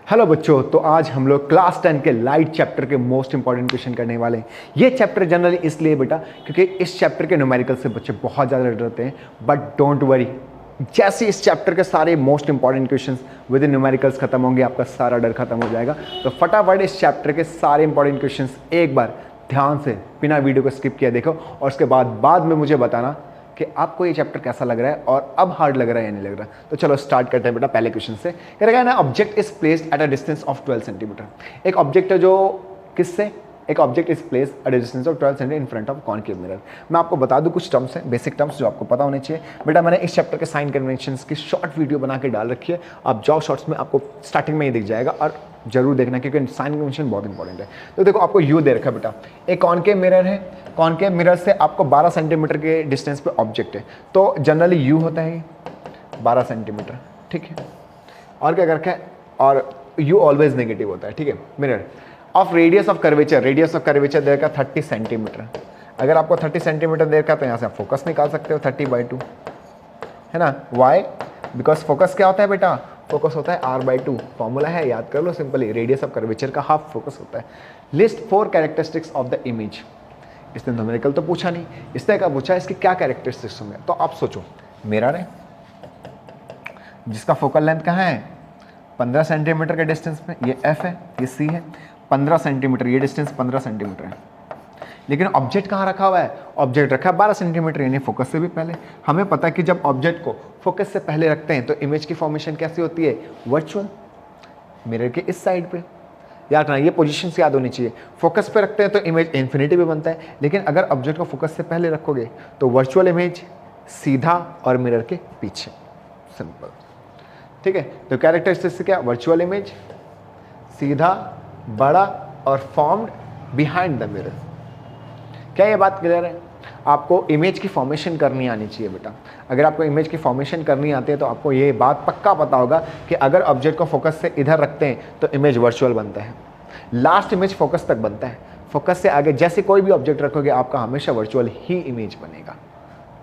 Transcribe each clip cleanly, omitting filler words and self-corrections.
Hello बच्चों, तो आज हम लोग क्लास 10 के लाइट चैप्टर के मोस्ट इंपॉर्टेंट क्वेश्चन करने वाले हैं। ये चैप्टर जनरली इसलिए बेटा क्योंकि इस चैप्टर के न्यूमेरिकल से बच्चे बहुत ज़्यादा डरते हैं, बट डोंट वरी, जैसे इस चैप्टर के सारे most important questions with in numericals खत्म होंगे, आपका सारा डर खत्म हो जाएगा। तो फटाफट इस चैप्टर के सारे इंपॉर्टेंट क्वेश्चंस एक बार ध्यान से बिना वीडियो को स्किप किया देखो, और उसके बाद में मुझे बताना कि आपको ये चैप्टर कैसा लग रहा है और अब हार्ड लग रहा है या नहीं लग रहा। तो चलो स्टार्ट करते हैं बेटा पहले क्वेश्चन से। कह रहा है ना, object is placed at a distance of 12 centimetre. एक ऑब्जेक्ट है जो किससे, एक object is placed at a distance of 12 centimetre in front of concave mirror. मैं आपको बता दूं कुछ टर्म्स हैं, बेसिक टर्म्स जो आपको पता होने चाहिए। बेटा मैंने इस चैप्टर के साइन कन्वेंशंस की शॉर्ट वीडियो बना के डाल रखी है, आप जाओ शॉर्ट्स में, आपको स्टार्टिंग में ही दिख जाएगा, और जरूर देखना क्योंकि साइन कन्वेंशन बहुत इंपॉर्टेंट है। तो देखो आपको यू दे रखा है बेटा, एक कॉनकेव मिरर है, कॉनकेव मिरर से आपको 12 सेंटीमीटर के डिस्टेंस पे ऑब्जेक्ट है, तो जनरली यू होता है 12 सेंटीमीटर, ठीक है। और क्या कर रखा है, और यू ऑलवेज नेगेटिव होता है, ठीक है। Mirror of radius of curvature, radius of curvature दे रखा 30 सेंटीमीटर। अगर आपको 30 सेंटीमीटर दे रखा है तो यहाँ से आप फोकस निकाल सकते हो 30/2, है ना। वाई, बिकॉज फोकस क्या होता है बेटा, फोकस होता है r/2, फॉर्मूला है, याद कर लो सिंपली, रेडियस ऑफ कर्वेचर का हाफ फोकस होता है। List 4 characteristics of the image. इसने न्यूमेरिकल तो पूछा नहीं, इसने क्या पूछा, इसकी क्या कैरेक्टरिस्टिक्स होंगे। तो आप सोचो, मिरर है जिसका फोकल लेंथ कहाँ है 15 सेंटीमीटर के डिस्टेंस में, ये f है, ये c है, 15 सेंटीमीटर, ये डिस्टेंस 15 सेंटीमीटर है। लेकिन ऑब्जेक्ट कहाँ रखा हुआ है, ऑब्जेक्ट रखा है 12 सेंटीमीटर, यानी फोकस से भी पहले। हमें पता है कि जब ऑब्जेक्ट को फोकस से पहले रखते हैं तो इमेज की फॉर्मेशन कैसी होती है, वर्चुअल, मिरर के इस साइड पे। याद रखना, ये पोजीशन याद होनी चाहिए। फोकस पे रखते हैं तो इमेज इन्फिनिटी पे बनता है, लेकिन अगर ऑब्जेक्ट को फोकस से पहले रखोगे तो वर्चुअल इमेज सीधा और मिरर के पीछे, सिंपल, ठीक है। तो कैरेक्टरिस्टिक्स क्या, वर्चुअल इमेज, सीधा, बड़ा और फॉर्म्ड बिहाइंड द मिरर। क्या ये बात क्लियर है। आपको इमेज की फॉर्मेशन करनी आनी चाहिए बेटा। अगर आपको इमेज की फॉर्मेशन करनी आती है तो आपको ये बात पक्का पता होगा कि अगर ऑब्जेक्ट को फोकस से इधर रखते हैं तो इमेज वर्चुअल बनता है, लास्ट इमेज फोकस तक बनता है। फोकस से आगे जैसे कोई भी ऑब्जेक्ट रखोगे आपका हमेशा वर्चुअल ही इमेज बनेगा,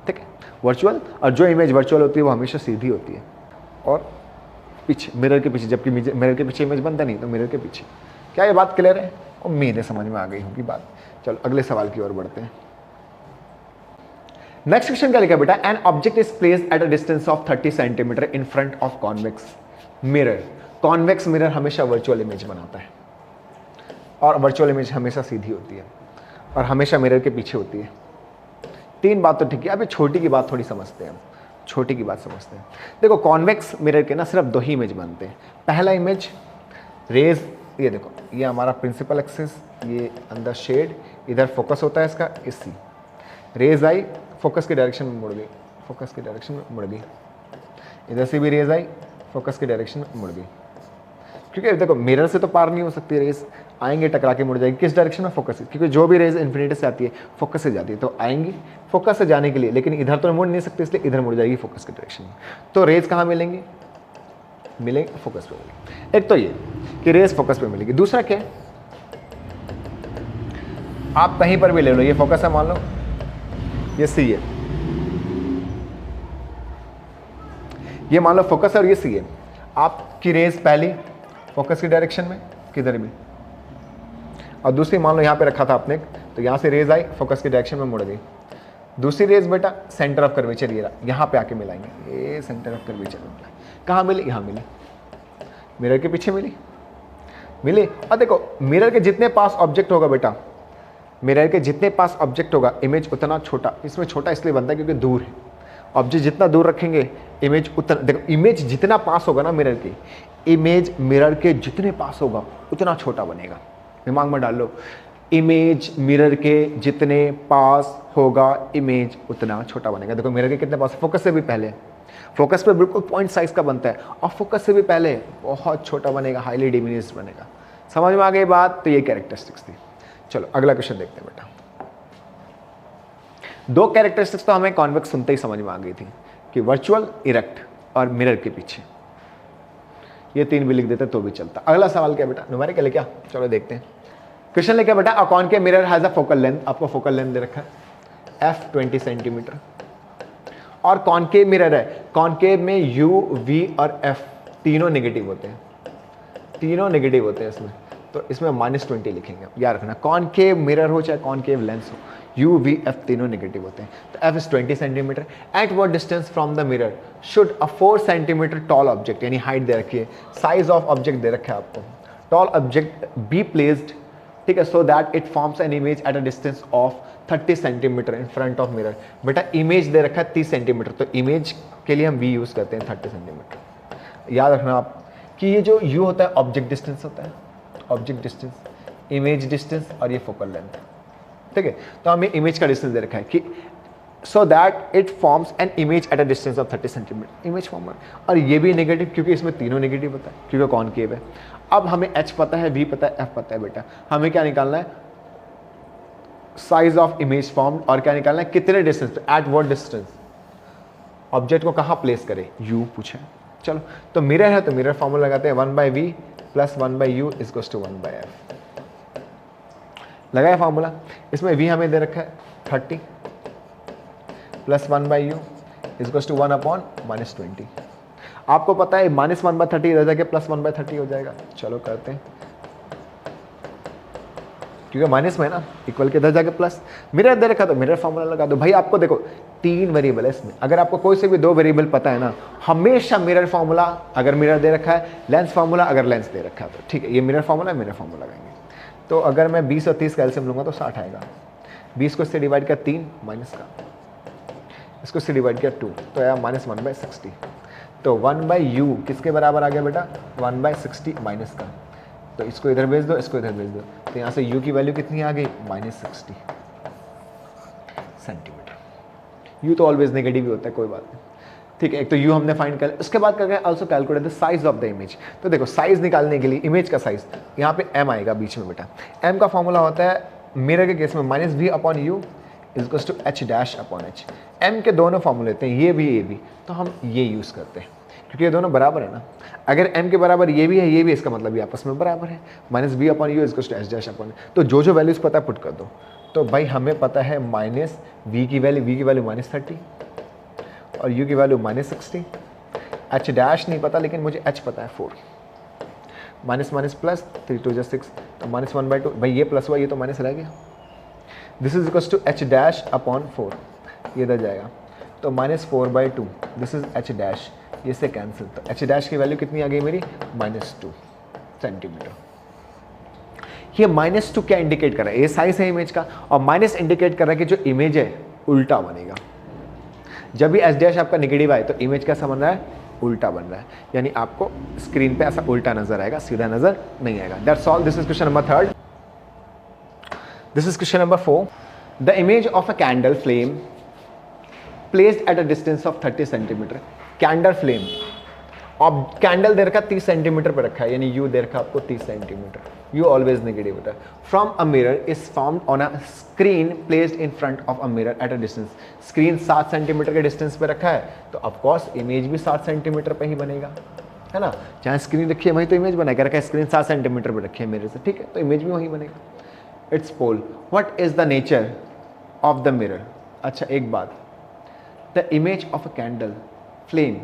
ठीक है, वर्चुअल। और जो इमेज वर्चुअल होती है वो हमेशा सीधी होती है और पीछे, मिरर के पीछे, जबकि मिरर के पीछे इमेज बनता नहीं, तो मिरर के पीछे। क्या ये बात क्लियर है, उम्मीद है समझ में आ गई होगी बात। चलो अगले सवाल की ओर बढ़ते हैं। नेक्स्ट क्वेश्चन क्या लिखा बेटा, an object is placed at a distance of 30 centimetre in front of convex mirror. Convex mirror हमेशा वर्चुअल इमेज बनाता है, और वर्चुअल इमेज हमेशा सीधी होती है और हमेशा मिरर के पीछे होती है। 3 बात तो ठीक है, अभी छोटी की बात थोड़ी समझते हैं हम, छोटी की बात समझते हैं। देखो कॉन्वेक्स मिरर के ना सिर्फ 2 ही इमेज बनते हैं। पहला इमेज रेज, ये देखो, ये हमारा प्रिंसिपल एक्सिस, ये अंदर शेड, इधर फोकस होता है इसका, इसी रेज आई, फोकस की डायरेक्शन में मुड़ गई, फोकस की डायरेक्शन में मुड़ गई, इधर से भी रेज आई, फोकस की डायरेक्शन में मुड़ गई। क्योंकि देखो मिरर से तो पार नहीं हो सकती, रेज आएंगे टकरा के मुड़ जाएगी, किस डायरेक्शन में, फोकस से, क्योंकि जो भी रेज इन्फिनिटी से आती है फोकस से जाती है, तो आएंगी फोकस से जाने के लिए, लेकिन इधर तो मुड़ नहीं सकती, इसलिए इधर मुड़ जाएगी फोकस की डायरेक्शन में। तो रेज कहाँ मिलेंगी, मिलेंगे फोकस पे मिलेंगे। एक तो ये कि रेज फोकस पे मिलेगी। दूसरा क्या है, आप कहीं पर भी ले लो, ये फोकस है मान लो, ये सी है, ये मान लो फोकस है और ये सी है। आपकी रेज पहली फोकस की डायरेक्शन में किधर भी, और दूसरी मान लो यहाँ पे रखा था आपने, तो यहाँ से रेज आई, फोकस की डायरेक्शन में मुड़ गई। दूसरी रेज बेटा सेंटर ऑफ कर्वेचर, ये यहाँ पे आके मिलाएंगे, ये सेंटर ऑफ कर्वेचर मिला, कहाँ मिली, यहाँ मिली, मिरर के पीछे मिली, मिली। और देखो मिरर के जितने पास ऑब्जेक्ट होगा बेटा, मिरर के जितने पास ऑब्जेक्ट होगा इमेज उतना छोटा, इसमें छोटा इसलिए बनता है क्योंकि दूर है। ऑब्जेक्ट जितना दूर रखेंगे इमेज उतना, देखो इमेज जितना पास होगा ना मिरर की, इमेज मिरर के जितने पास होगा उतना छोटा बनेगा। दिमाग में डाल लो, इमेज मिरर के जितने पास होगा इमेज उतना छोटा बनेगा। देखो मिरर के कितने पास, फोकस से भी पहले, फोकस पे बिल्कुल पॉइंट साइज का बनता है, और फोकस से भी पहले बहुत छोटा बनेगा, हाईली डिमिनिश्ड बनेगा। समझ में आ गई बात। तो ये कैरेक्टरिस्टिक्स थी। चलो अगला क्वेश्चन देखते हैं बेटा। 2 कैरेक्टरिस्टिक्स तो हमें कॉन्वेक्स सुनते ही समझ में आ गई थी कि वर्चुअल, इरेक्ट और मिरर के पीछे। ये 3 भी लिख देते तो भी चलता। अगला सवाल क्या बेटा, न्यूमेरिकल है क्या, चलो देखते हैं। क्वेश्चन लिखा बेटा, अ concave mirror has a focal length, आपको फोकल लेंथ दे रखा है f 20 सेंटीमीटर, और कॉनकेव मिरर है, कॉनकेव में u, v और f तीनों नेगेटिव होते हैं। तीनों नेगेटिव होते हैं इसमें, तो इसमें -20 लिखेंगे, याद रखना। कॉनकेव मिरर हो चाहे कॉनकेव लेंस हो, यू वी एफ तीनों नेगेटिव होते हैं। तो F is 20 centimetre. At what distance from the mirror should a 4 centimetre tall object, यानी हाइट दे रखी है, साइज ऑफ ऑब्जेक्ट दे रखा है आपको, टॉल ऑब्जेक्ट बी प्लेस्ड, ठीक है, so that it forms an image at a distance of 30 centimetre in front of mirror. बेटा image दे रखा है 30 सेंटीमीटर, तो इमेज के लिए हम वी यूज करते हैं 30 सेंटीमीटर। याद रखना आप कि ये जो यू होता है ऑब्जेक्ट डिस्टेंस होता है, ऑब्जेक्ट डिस्टेंस, इमेज डिस्टेंस, और ये फोकल लेंथ, ठीक है। तो हमें इमेज का डिस्टेंस दे रखा है कि so that it forms an image at a distance of 30 centimetre, image form. और ये भी नेगेटिव क्योंकि इसमें तीनों नेगेटिव होता है, क्योंकि कॉनकेव है। अब हमें एच पता है, वी पता है, एफ पता है। बेटा हमें क्या निकालना है, साइज ऑफ इमेज फॉर्म, और क्या निकालना है, कितने डिस्टेंस पे, एट व्हाट डिस्टेंस, ऑब्जेक्ट को कहाँ प्लेस करे, यू पूछा है। चलो तो मिरर है तो मिरर फॉर्मूला लगाते हैं, 1/v + 1/u = 1/f। लगाया फॉर्मूला, इसमें v हमें दे रखा है 30 + 1/u = 1/-20। आपको पता है -1/30 इधर जाके +1/30 हो जाएगा। चलो करते हैं, क्योंकि माइनस में है ना, इक्वल के इधर जाके प्लस। मिरर दे रखा तो मिरर फॉर्मूला लगा दो। भाई आपको देखो 3 वेरिएबल है इसमें, अगर आपको कोई से भी 2 वेरिएबल पता है ना, हमेशा मिरर फॉर्मूला, अगर मिरर दे रखा है, लेंस फॉर्मूला अगर लेंस दे रखा है तो ठीक है, ये मिरर फॉर्मूला है, मिरर फॉर्मूला लगाएंगे। तो अगर मैं 20 और 30 का एलसीएम लूंगा तो 60 आएगा। 20 को इससे डिवाइड किया 3 माइनस का, इसको इससे डिवाइड किया 2, तो आया -1/60। तो 1/u किसके बराबर आ गया बेटा, 1/60 माइनस का। तो इसको इधर भेज दो, इसको इधर भेज दो, तो यहाँ से u की वैल्यू कितनी आ गई, -60 सेंटीमीटर। u तो ऑलवेज नेगेटिव ही होता है, कोई बात नहीं, ठीक है। एक तो u हमने फाइंड कर, उसके बाद क्या also calculate the size of the image. तो देखो साइज निकालने के लिए, इमेज का साइज, यहाँ पे m आएगा बीच में बेटा। m का फॉर्मूला होता है मिरर के केस में -v/u = h'/h। m के दोनों फॉर्मूले होते हैं, ये भी, तो हम ये यूज़ करते हैं क्योंकि ये दोनों बराबर है ना। अगर m के बराबर ये भी है, ये भी, इसका मतलब ये आपस में बराबर है, -v/u = h'/h। तो जो वैल्यूज पता है पुट कर दो। तो भाई हमें पता है -v की वैल्यू -30 और u की वैल्यू -60, h' नहीं पता, लेकिन मुझे h पता है 4, माइनस प्लस 3 2 6, तो -1/2। भाई ये प्लस हुआ, ये तो माइनस रह गया। This is equals to h'/4, ये इधर जाएगा, तो -4/2, दिस इज h', ये से कैंसिल, तो h' की वैल्यू कितनी आ गई मेरी, -2 सेंटीमीटर। ये -2 क्या इंडिकेट कर रहा है, ये साइज है इमेज का, और माइनस इंडिकेट कर रहा है कि जो इमेज है उल्टा बनेगा। जब भी h' आपका नेगेटिव आए तो इमेज कैसा बन रहा है, उल्टा बन रहा है, यानी आपको स्क्रीन पे ऐसा उल्टा नजर आएगा, सीधा नजर नहीं आएगा। That's all. This is question number 3। This is question number 4। The image of a candle flame placed at a distance of 30 centimetre. Candle flame, अब कैंडल दे रखा 30 सेंटीमीटर पर रखा है, यानी यू दे रखा आपको 30 सेंटीमीटर, यू ऑलवेज नेगेटिव होता है। From a mirror is found on a screen placed in front of a mirror at a distance. Screen 7 centimetre के डिस्टेंस पे रखा है, तो ऑफकोर्स इमेज भी 7 सेंटीमीटर पे ही बनेगा, है ना। जहाँ स्क्रीन रखी है वहीं तो इमेज बनाएगा, रखा है स्क्रीन 7 सेंटीमीटर पर रखी है मिरर से, ठीक है, तो इमेज भी वहीं बनेगा। It's pole. What is the nature of the mirror. अच्छा एक बात, the image of a candle flame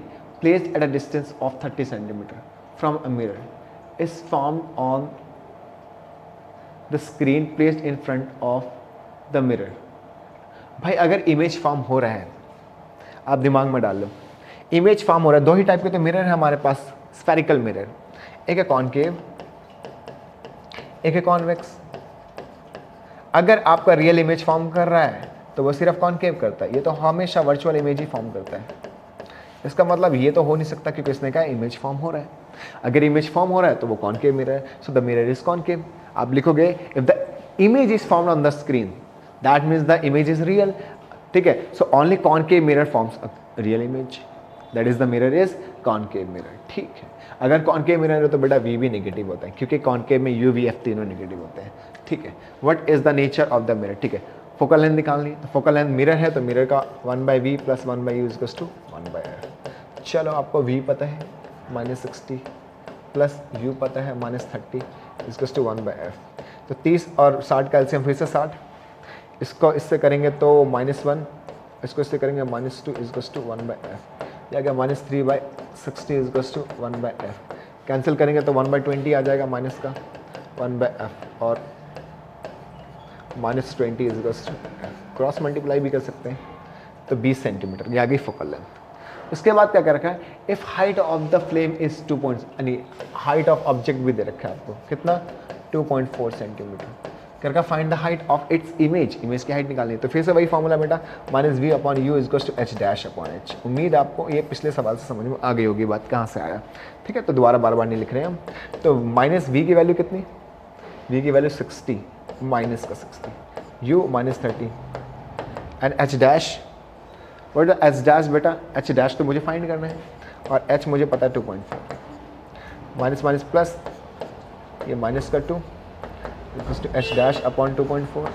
placed at a distance of 30 centimeter from a mirror is formed on the screen placed in front of the mirror। भाई अगर image form हो रहा है, आप दिमाग में डाल लो, इमेज फॉर्म हो रहा है, 2 ही टाइप के तो मिरर है हमारे पास, स्फेरिकल मिरर, एक है कॉनकेव, एक है कॉन्वेक्स। अगर आपका रियल इमेज फॉर्म कर रहा है तो वो सिर्फ कॉनकेव करता है, ये तो हमेशा वर्चुअल इमेज ही फॉर्म करता है। इसका मतलब ये तो हो नहीं सकता क्योंकि इसने कहा इमेज फॉर्म हो रहा है। अगर इमेज फॉर्म हो रहा है तो वो कॉनकेव मिरर है, so the mirror is concave. आप लिखोगे if the image is found on the screen that means the image is real, ठीक है। So only concave mirror forms a real image, that is the mirror is concave mirror, ठीक है। अगर concave mirror है तो बेटा we भी negative होता है क्योंकि कॉनकेव में यू वी एफ तीनों नेगेटिव होते हैं, ठीक है। What is the nature of the mirror, ठीक है। फोकल लेंथ निकालनी, तो फोकल लेंथ मिरर है तो मिरर का 1/v + 1/u = 1/f। चलो आपको v पता है -60 प्लस u पता है -30 = 1/f। तो 30 और 60 का एलसीएम फिर से 60, इसको इससे करेंगे तो -1, इसको इससे करेंगे -2 = 1/f। या क्या -3/60 = 1/f। कैंसिल करेंगे तो 1/20 आ जाएगा माइनस का 1/f और -20 इज क्रॉस मल्टीप्लाई भी कर सकते हैं तो 20 सेंटीमीटर, ये आ गई फोकल लेंथ। उसके बाद क्या कर रखा है, if height of the flame is 2 points, यानी हाइट ऑफ ऑब्जेक्ट भी दे रखा है आपको, कितना 2.4 सेंटीमीटर। कर का find the height of its image, image की हाइट निकालनी है। तो फिर से वही फॉर्मूला बेटा, -v/u = h'/h। उम्मीद आपको ये पिछले सवाल से समझ में आ गई होगी बात कहाँ से आया, ठीक है। तो दोबारा बार बार नहीं लिख रहे हैं हम। तो -v की वैल्यू कितनी, v की वैल्यू 60 माइनस का 60, u -30 and h' what is h' बेटा, h' तो मुझे फाइंड करना है और h मुझे पता है 2.4, माइनस माइनस प्लस, ये माइनस का 2 h'/2.4,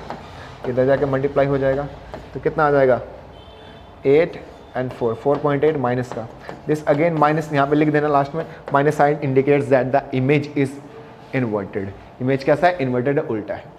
इधर जाके मल्टीप्लाई हो जाएगा तो कितना आ जाएगा 8 एंड 4, 4.8 माइनस का दिस अगेन माइनस, यहाँ पे लिख देना लास्ट में, minus sign indicates that the image is inverted. Image कैसा है, इन्वर्टेड है, उल्टा है।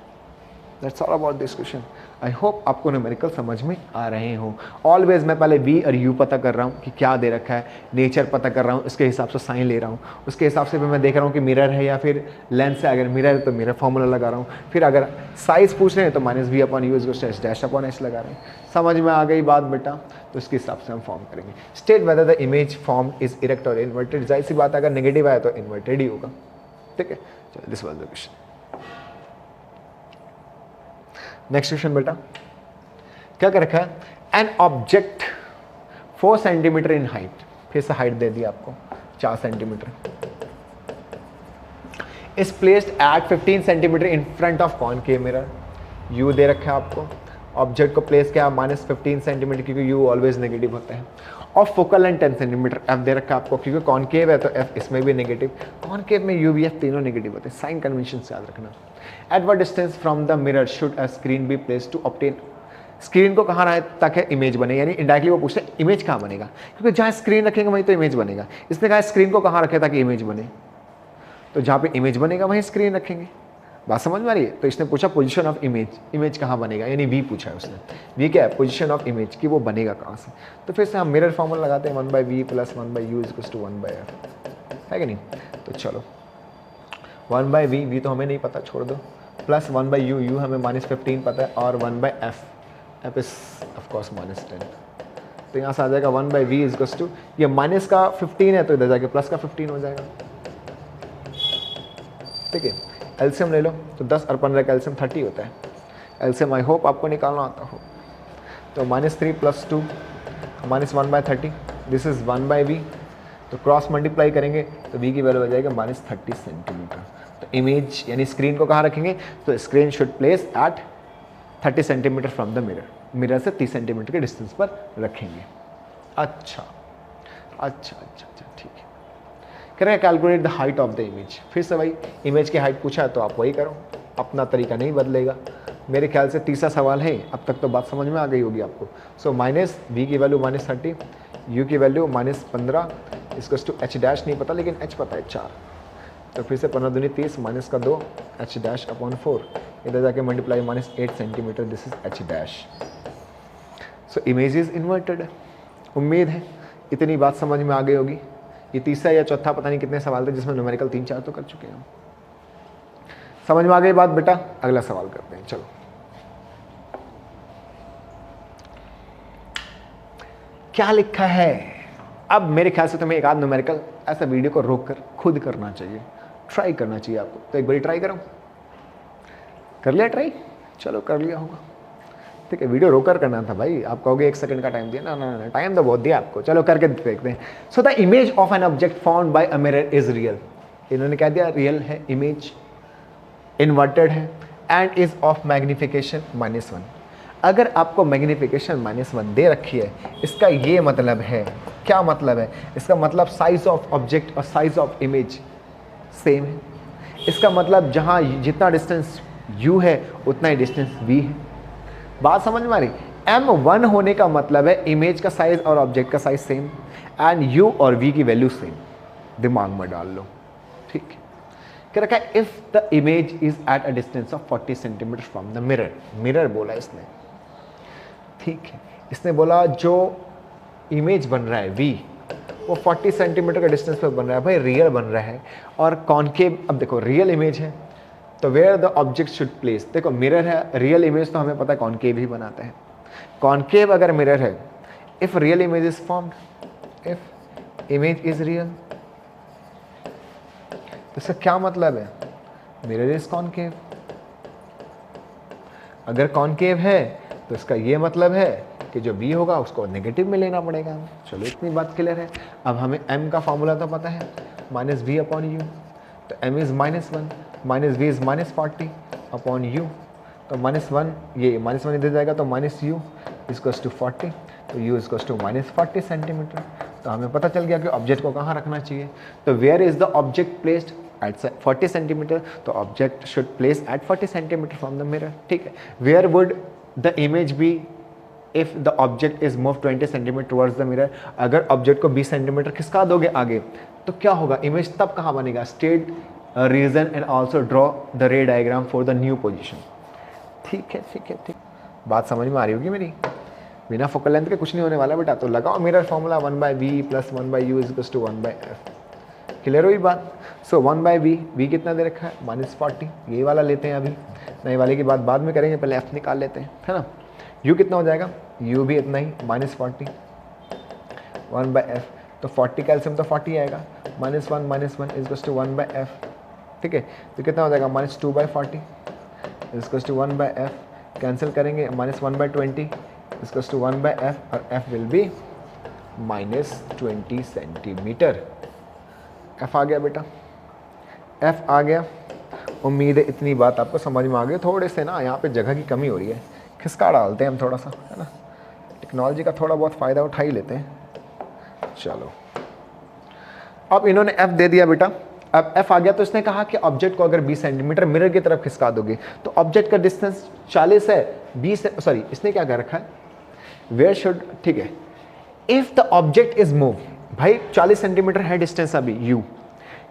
That's all about this question. I hope आपको न्यूमेरिकल समझ में आ रहे हो। ऑलवेज मैं पहले v और u पता कर रहा हूँ कि क्या दे रखा है, नेचर पता कर रहा हूँ, उसके हिसाब से साइन ले रहा हूँ, उसके हिसाब से फिर मैं देख रहा हूँ कि मिरर है या फिर लेंस है। अगर मिरर है तो मिरर फॉर्मूला लगा रहा हूँ, फिर अगर साइज पूछ रहे हैं तो -v/u = h'/h लगा रहे हैं। समझ में आ गई बात बेटा, तो उसके हिसाब से हम फॉर्म करेंगे। State whether the image form is erect और इन्वर्टेड, जाहिर सी बात है अगर नेगेटिव आया तो इन्वर्टेड ही होगा, ठीक है। चलो this was the question. Next question बेटा क्या कर रखा है, an object 4 centimetre in height, फिर से हाइट दे दी आपको 4 centimetre, is placed at 15 centimetre in front of concave mirror. You they रखा है आपको, ऑब्जेक्ट को प्लेस किया -15 सेंटीमीटर क्योंकि यू ऑलवेज नेगेटिव होता है, और फोकल लेंथ 10 सेंटीमीटर। एफ दे रखा है आपको क्योंकि कॉनकेव है तो एफ इसमें भी नेगेटिव, कॉनकेव में यू भी एफ तीनों नेगेटिव होते हैं, साइन कन्वेंशन से याद रखना। At what distance from the mirror should a screen be place to obtain, screen को कहाँ रहा ताकि इमेज बने, यानी इंडायरेक्टली वो पूछते हैं इमेज कहाँ बनेगा, क्योंकि जहाँ स्क्रीन रखेंगे वहीं तो इमेज बनेगा। इसने कहा स्क्रीन को कहाँ रखे ताकि इमेज बने, तो जहाँ पे इमेज बनेगा वहीं स्क्रीन रखेंगे। बात समझ में आ रही है। तो इसने पूछा पोजीशन ऑफ इमेज, इमेज कहाँ बनेगा, यानी वी पूछा है उसने। वी क्या है, पोजीशन ऑफ इमेज, कि वो बनेगा कहाँ से। तो फिर से हम मिरर फॉर्मूला लगाते हैं 1/v + 1/u = 1/f, है कि नहीं। तो चलो 1/v, वी तो हमें नहीं पता, छोड़ दो, प्लस 1/u, u हमें -15 पता है, और 1/f, f इज ऑफकोर्स -10। तो यहाँ से आ जाएगा 1/v = ये माइनस का 15 है तो इधर जाके प्लस का 15 हो जाएगा, ठीक है। एलसीएम ले लो तो 10 और 15 का एलसीएम 30 होता है। एलसीएम आई होप आपको निकालना आता हो। तो -3 + 2 -1/30, दिस इज 1/v। तो क्रॉस मल्टीप्लाई करेंगे तो v की वैल्यू हो जाएगा -30 सेंटीमीटर। तो इमेज यानी स्क्रीन को कहाँ रखेंगे, तो screen should place eight 30 centimetre from the mirror, mirror से 30 सेंटीमीटर के डिस्टेंस पर रखेंगे। अच्छा अच्छा अच्छा अच्छा, ठीक है। करें calculate the height of the image, फिर से वही इमेज की हाइट पूछा है तो आप वही करो, अपना तरीका नहीं बदलेगा। मेरे ख्याल से तीसरा सवाल है, अब तक तो बात समझ में आ गई होगी आपको। सो -v की वैल्यू -30, u की वैल्यू -15 = h' नहीं पता लेकिन h पता है 4। तो फिर से 15 दूनी 30 माइनस का 2 h'/4, इधर जाके multiply -8 centimetre, this is h'। So image is inverted. उम्मीद है इतनी बात समझ में आ गई होगी। ये तीसरा या चौथा पता नहीं कितने सवाल थे जिसमें न्यूमेरिकल 3-4 तो कर चुके हैं। समझ में आ गई बात बेटा, अगला सवाल करते हैं। चलो क्या लिखा है। अब मेरे ख्याल से तुम्हें एक आध न्यूमेरिकल ऐसा वीडियो को रोक कर खुद करना चाहिए, ट्राई करना चाहिए आपको। तो एक बारी ट्राई करो, कर लिया ट्राई, चलो कर लिया होगा, ठीक है। वीडियो रोकर करना था भाई, आप कहोगे 1 सेकंड का टाइम दिया, ना ना ना, टाइम तो बहुत दिया आपको। चलो करके देखते हैं। So the image of an object found by a mirror is real, इन्होंने कह दिया रियल है, इमेज इन्वर्टेड है एंड इज ऑफ मैग्निफिकेशन -1। अगर आपको मैग्निफिकेशन -1 दे रखी है, इसका ये मतलब है, क्या मतलब है, इसका मतलब साइज ऑफ ऑब्जेक्ट और साइज ऑफ इमेज सेम है। इसका मतलब जहाँ जितना डिस्टेंस u है उतना ही डिस्टेंस v है। बात समझ में आ रही। m1 होने का मतलब है इमेज का साइज और ऑब्जेक्ट का साइज सेम एंड u और v की वैल्यू सेम, दिमाग में डाल लो, ठीक है। क्या रखा है, if the image is eight a distance of 40 centimetre from the mirror, mirror बोला इसने, ठीक है। इसने बोला जो इमेज बन रहा है v, वो 40 सेंटीमीटर का डिस्टेंस पे बन रहा है भाई, रियल बन रहा है। और कॉन्केव, अब देखो रियल इमेज है तो where the object should place, देखो मिरर है, रियल इमेज तो हमें पता है कॉन्केव ही बनाते हैं। कॉन्केव अगर मिरर है, if real image is formed, if image is real, इसका क्या मतलब है, मिरर इज कॉन्केव। अगर कॉन्केव है तो इसका ये मतलब है कि जो बी होगा उसको नेगेटिव में लेना पड़ेगा। चलो इतनी बात क्लियर है। अब हमें m का फॉर्मूला तो पता है, माइनस वी अपॉन यू, तो m is -1, minus v is -40 upon u, तो -1 ये -1 इधर जाएगा तो माइनस यू इजकल्स टू 40, तो u इजकल्स टू -40 सेंटीमीटर। तो हमें पता चल गया कि ऑब्जेक्ट को कहाँ रखना चाहिए। तो where is the object placed at 40 centimetre, तो object should place at 40 centimetre from the mirror, ठीक है। Where would the image be if the object is move 20 centimetre towards the mirror, अगर ऑब्जेक्ट को 20 सेंटीमीटर खिसका दोगे आगे तो क्या होगा, इमेज तब कहाँ बनेगा, state reason and also draw the ray diagram for the new position. ठीक है ठीक है ठीक, बात समझ में आ रही होगी मेरी। बिना फोकल लेंथ के कुछ नहीं होने वाला बेटा, तो लगाओ mirror formula 1/v plus 1/u is equals to 1/f। Clear हुई बात। सो 1/v, v कितना दे रखा है -40, ये वाला लेते हैं अभी, नए वाले की बात बाद में करेंगे, पहले f निकाल लेते हैं, है ना। u कितना हो जाएगा, u भी इतना ही -40 1/f, तो 40 का एलसीएम तो 40 आएगा, -1 इज इक्वल्स टू 1/f, ठीक है। तो कितना हो जाएगा -2/40 is equals to 1/f, cancel करेंगे, -1/20 इज इक्वल्स टू 1/f, और f will be -20 centimetre. f आ गया बेटा, f आ गया। उम्मीद है इतनी बात आपको समझ में आ गई। थोड़े से ना यहाँ पे जगह की कमी हो रही है, खिसका डालते हैं हम थोड़ा सा, है ना, टेक्नोलॉजी का थोड़ा बहुत फ़ायदा उठा ही लेते हैं। चलो अब इन्होंने f दे दिया बेटा, अब f आ गया तो इसने कहा कि ऑब्जेक्ट को अगर 20 सेंटीमीटर मिरर की तरफ खिसका दोगे तो ऑब्जेक्ट का डिस्टेंस 40 है, 20 है, सॉरी इसने क्या कर रखा है, वेयर शुड, ठीक है, if the object is move, भाई 40 सेंटीमीटर है डिस्टेंस अभी u,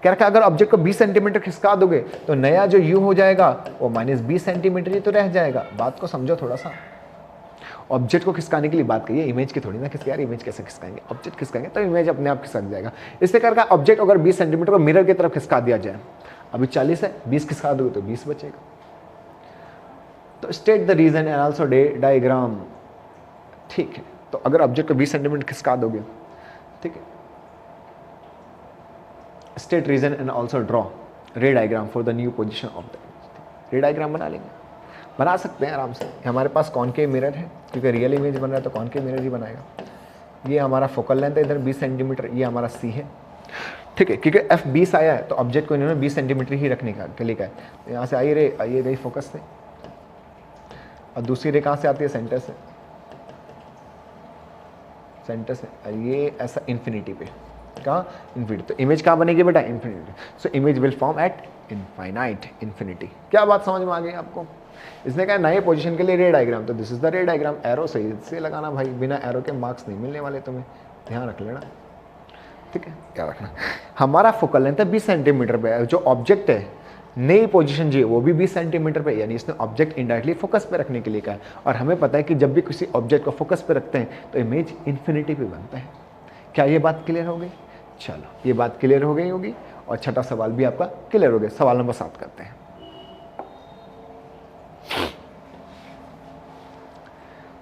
कह रखा अगर ऑब्जेक्ट को 20 सेंटीमीटर खिसका दोगे तो नया जो u हो जाएगा वो -20 सेंटीमीटर ही तो रह जाएगा। बात को समझो थोड़ा सा, ऑब्जेक्ट को खिसकाने के लिए बात करिए, इमेज की थोड़ी ना खिसका, यार इमेज कैसे खिसकाएंगे, ऑब्जेक्ट खिसकाएंगे तो इमेज अपने आप खिसक जाएगा। इससे कर ऑब्जेक्ट अगर 20 सेंटीमीटर को मिरर की तरफ खिसका दिया जाए, अभी 40 है, 20 खिसका दोगे तो 20 बचेगा। तो state the reason and also diagram, ठीक है। तो अगर ऑब्जेक्ट को 20 सेंटीमीटर खिसका दोगे, ठीक है, state reason and also draw ray diagram for the new position of the, ray diagram बना लेंगे, बना सकते हैं आराम से। हमारे पास कॉनकेव मिरर है, क्योंकि रियल इमेज बन रहा है तो कॉनकेव मिरर ही बनाएगा। ये हमारा फोकल लेंथ है इधर 20 सेंटीमीटर, ये हमारा सी है, ठीक है, क्योंकि f 20 आया है तो ऑब्जेक्ट को इन्होंने 20 सेंटीमीटर ही रखने का के लिए कहा है। तो यहाँ से आई रे, ये गई फोकस से, और दूसरी रे कहाँ से आती है, सेंटर से, सेंटर से, और ये ऐसा इन्फिनिटी पे, कहाँ, इन्फिनिटी। तो इमेज कहाँ बनेगी बेटा, infinity. So image will form eight infinite infinity. क्या बात समझ में आ गई आपको। इसने कहा नए पोजीशन के लिए रे डायग्राम, तो this is the ray diagram. Arrow सही से लगाना भाई, बिना एरो के मार्क्स नहीं मिलने वाले तुम्हें, ध्यान रख लेना, ठीक है, क्या रखना। हमारा फोकल लेंथ है 20 सेंटीमीटर पे, जो ऑब्जेक्ट है नई पोजीशन जी वो भी 20 सेंटीमीटर पे, यानी इसने ऑब्जेक्ट इनडायरेक्टली फोकस पे रखने के लिए कहा है। और हमें पता है कि जब भी किसी ऑब्जेक्ट को फोकस पे रखते हैं तो इमेज इन्फिनिटी पे बनता है। क्या ये बात क्लियर हो गई। चलो ये बात क्लियर हो गई होगी, और छठा सवाल भी आपका क्लियर हो गया। सवाल नंबर 7 करते हैं।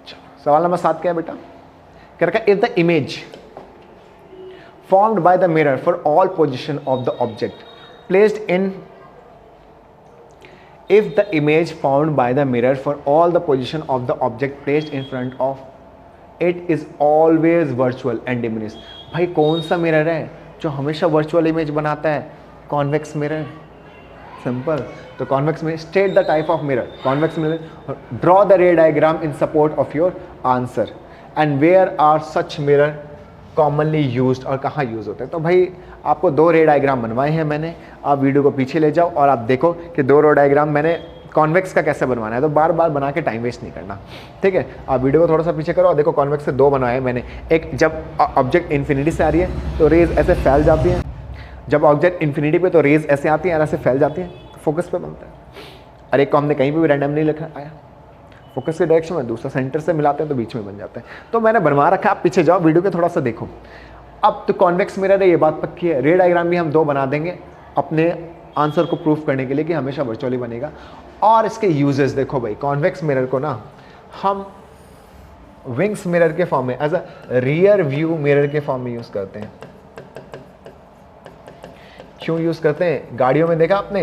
चलो सवाल नंबर 7 क्या है बेटा, कह रखा if the image formed by the mirror for all position of the object placed in, if the image formed by the mirror for all the position of the object placed in front of it is always virtual and diminished। भाई कौन सा mirror है जो हमेशा virtual image बनाता है, convex mirror, simple. तो convex में state the type of mirror, convex mirror, draw the ray diagram in support of your answer and where are such mirror commonly used, और कहाँ यूज़ होते हैं। तो भाई आपको 2 रे डायग्राम बनवाए हैं मैंने, आप वीडियो को पीछे ले जाओ और आप देखो कि 2 रे डायग्राम मैंने कॉन्वेक्स का कैसे बनवाना है, तो बार बार बना के टाइम वेस्ट नहीं करना, ठीक है। आप वीडियो को थोड़ा सा पीछे करो और देखो, कॉन्वेक्स से 2 बनवाए मैंने। एक, जब ऑब्जेक्ट इन्फिनिटी से आ रही है तो रेज ऐसे फैल जाती हैं, जब ऑब्जेक्ट इन्फिनिटी पे तो रेज ऐसे आती हैं और ऐसे फैल जाती हैं, फोकस पे बनता है। और एक को हमने कहीं पर भी रैंडम नहीं लिखा आया, फोकस के डायरेक्शन में, दूसरा सेंटर से मिलाते हैं तो बीच में बन जाता है। तो मैंने बनवा रखा है, आप पीछे जाओ वीडियो के थोड़ा सा देखो। अब तो कॉन्वेक्स मिरर है, ये बात पक्की है। रे डायग्राम भी हम 2 बना देंगे अपने आंसर को प्रूफ करने के लिए कि हमेशा वर्चुअली बनेगा। और इसके यूजेस देखो भाई, कॉन्वेक्स मिरर को ना हम विंग्स मिरर के फॉर्म में, as a rear view mirror के फॉर्म में यूज करते हैं। क्यों यूज करते हैं? गाड़ियों में देखा आपने,